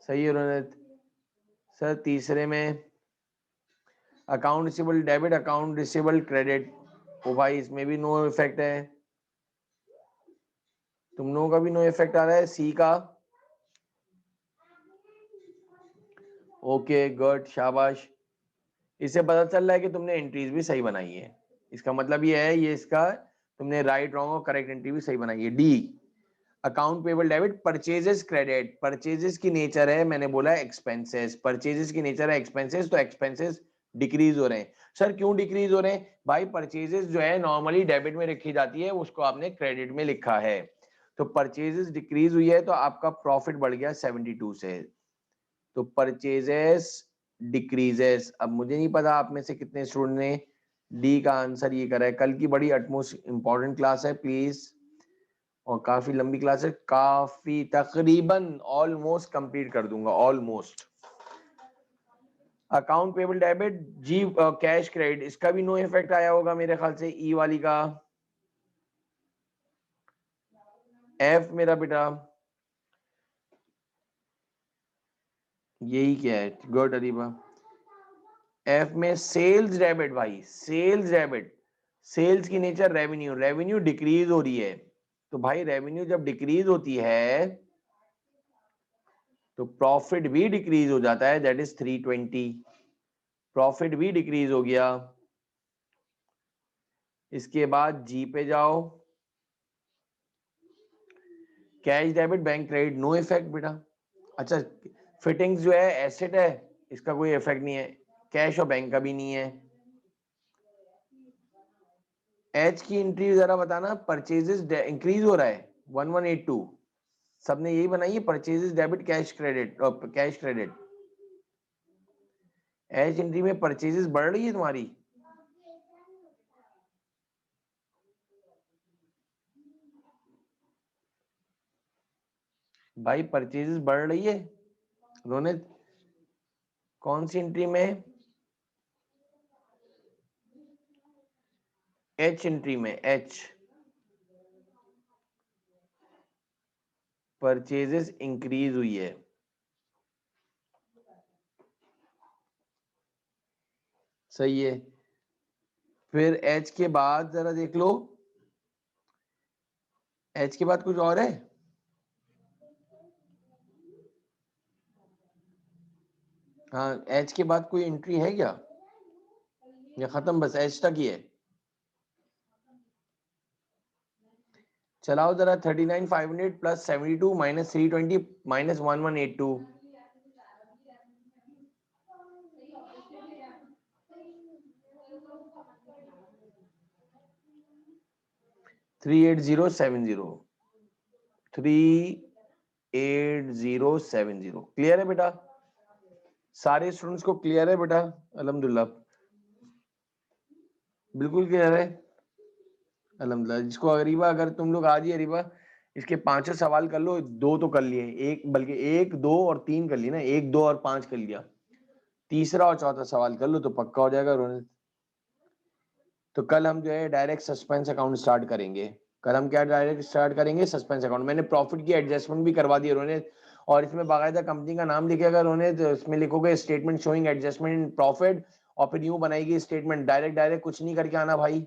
सही है रोनित सर। तीसरे में account receivable debit, account receivable credit, ओ भाई इसमें भी नो इफेक्ट है। तुम लोगों का भी नो इफेक्ट आ रहा है सी का। ओके गुड, शाबाश। इससे पता चल रहा है कि तुमने एंट्रीज भी सही बनाई है। इसका मतलब ये है, ये इसका तुमने राइट रॉन्ग और करेक्ट एंट्री भी सही बनाई है। D, account payable debit, purchases credit. Purchases की नेचर है, मैंने बोला एक्सपेंसेस, परचेजेस की नेचर है एक्सपेंसेस, तो एक्सपेंसेस डिक्रीज हो रहे हैं। सर क्यों डिक्रीज हो रहे हैं? भाई परचेजेस जो है नॉर्मली डेबिट में रखी जाती है, उसको आपने क्रेडिट में लिखा है, तो परचेजेस डिक्रीज हुई है, तो आपका प्रॉफिट बढ़ गया 72 से। तो परचेजेस डिक्रीजेस। अब मुझे नहीं पता आप में से कितने स्टूडेंट ने डी का आंसर ये करा है। कल की बड़ी अटमोस्ट इंपॉर्टेंट क्लास है प्लीज, और काफी लंबी क्लास है, काफी तकरीबन ऑलमोस्ट कंप्लीट कर दूंगा, ऑलमोस्ट। अकाउंट पेबल डेबिट जी, कैश क्रेडिट, इसका भी नो इफेक्ट आया होगा मेरे ख्याल से, ई वाली का। एफ मेरा बेटा, यही क्या है, गुड अरीबा। एफ में सेल्स डेबिट, भाई सेल्स डेबिट, सेल्स की नेचर रेवेन्यू, रेवेन्यू डिक्रीज हो रही है, तो भाई रेवेन्यू जब डिक्रीज होती है तो प्रॉफिट भी डिक्रीज हो जाता है, दैट इज 320। प्रॉफिट भी डिक्रीज हो गया। इसके बाद जी पे जाओ, cash debit bank credit, no effect बेटा। अच्छा, फिटिंग्स जो है एसेट है, इसका कोई इफेक्ट नहीं है, कैश और बैंक का भी नहीं है। एच की एंट्री जरा बताना, परचेजेस इंक्रीज हो रहा है 1182, सबने यही बनाई है, परचेजेस डेबिट कैश क्रेडिट और कैश क्रेडिट। एच एंट्री में परचेजेस बढ़ रही है तुम्हारी? भाई परचेजेस बढ़ रही है रोनित, कौन सी एंट्री में? एच एंट्री में, एच परचेजेस इंक्रीज हुई है। सही है। फिर एच के बाद जरा देख लो, एच के बाद कुछ और है? हाँ, एच के बाद कोई एंट्री है क्या, या खत्म बस एच तक ही है? चलाओ जरा, 39,500 प्लस 72 माइनस 320 माइनस 1182, 38070, 3 8070। क्लियर है बेटा? सारे स्टूडेंट्स को क्लियर है बेटा? अल्हम्दुलिल्लाह, बिल्कुल क्लियर है अल्हम्दुलिल्लाह। जिसको अरीबा, अगर तुम लोग आज ही अरीबा इसके 5 सवाल कर लो, 2 तो कर लिए, एक बल्कि 1 2 और 3 कर लिए ना, 1 2 और 5 कर लिया, तीसरा और चौथा सवाल कर लो तो पक्का हो जाएगा रोनित। तो कल हम जो है डायरेक्ट सस्पेंस अकाउंट स्टार्ट करेंगे। कल हम क्या डायरेक्ट स्टार्ट करेंगे? Suspense account. मैंने प्रॉफिट की एडजस्टमेंट भी करवा दी रोनित, और इसमें बाकायदा कंपनी का नाम लिखेगा रोनित, तो इसमें लिखोगे statement showing adjustment in profit, और फिर यूं बनाएगी स्टेटमेंट। डायरेक्ट डायरेक्ट कुछ नहीं करके आना भाई,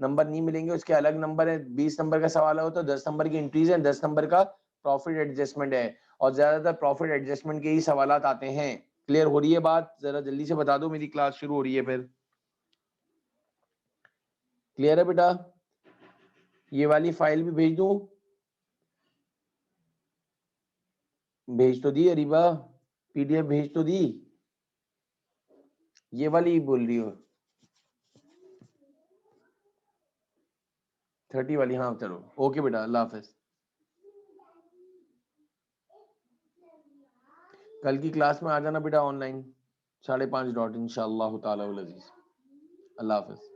नंबर नहीं मिलेंगे, उसके अलग नंबर है। 20 नंबर का सवाल हो तो 10 नंबर की एंट्रीज है, 10 नंबर का प्रॉफिट एडजस्टमेंट है, और ज्यादातर प्रॉफिट एडजस्टमेंट के ही सवाल आते हैं। क्लियर हो रही है बात? जरा जल्दी से बता दो, मेरी क्लास शुरू हो रही है फिर। क्लियर है बेटा? ये वाली फाइल भी भेज दूं? भेज तो दी अरीबा, पीडीएफ भेज तो दी, ये वाली बोल रही हो 30 वाली? हाँ चलो, ओके बेटा, अल्लाह हाफिज। कल की क्लास में आ जाना बेटा ऑनलाइन 5:30 इंशाअल्लाह ताला अल अजीज। अल्लाह हाफिज।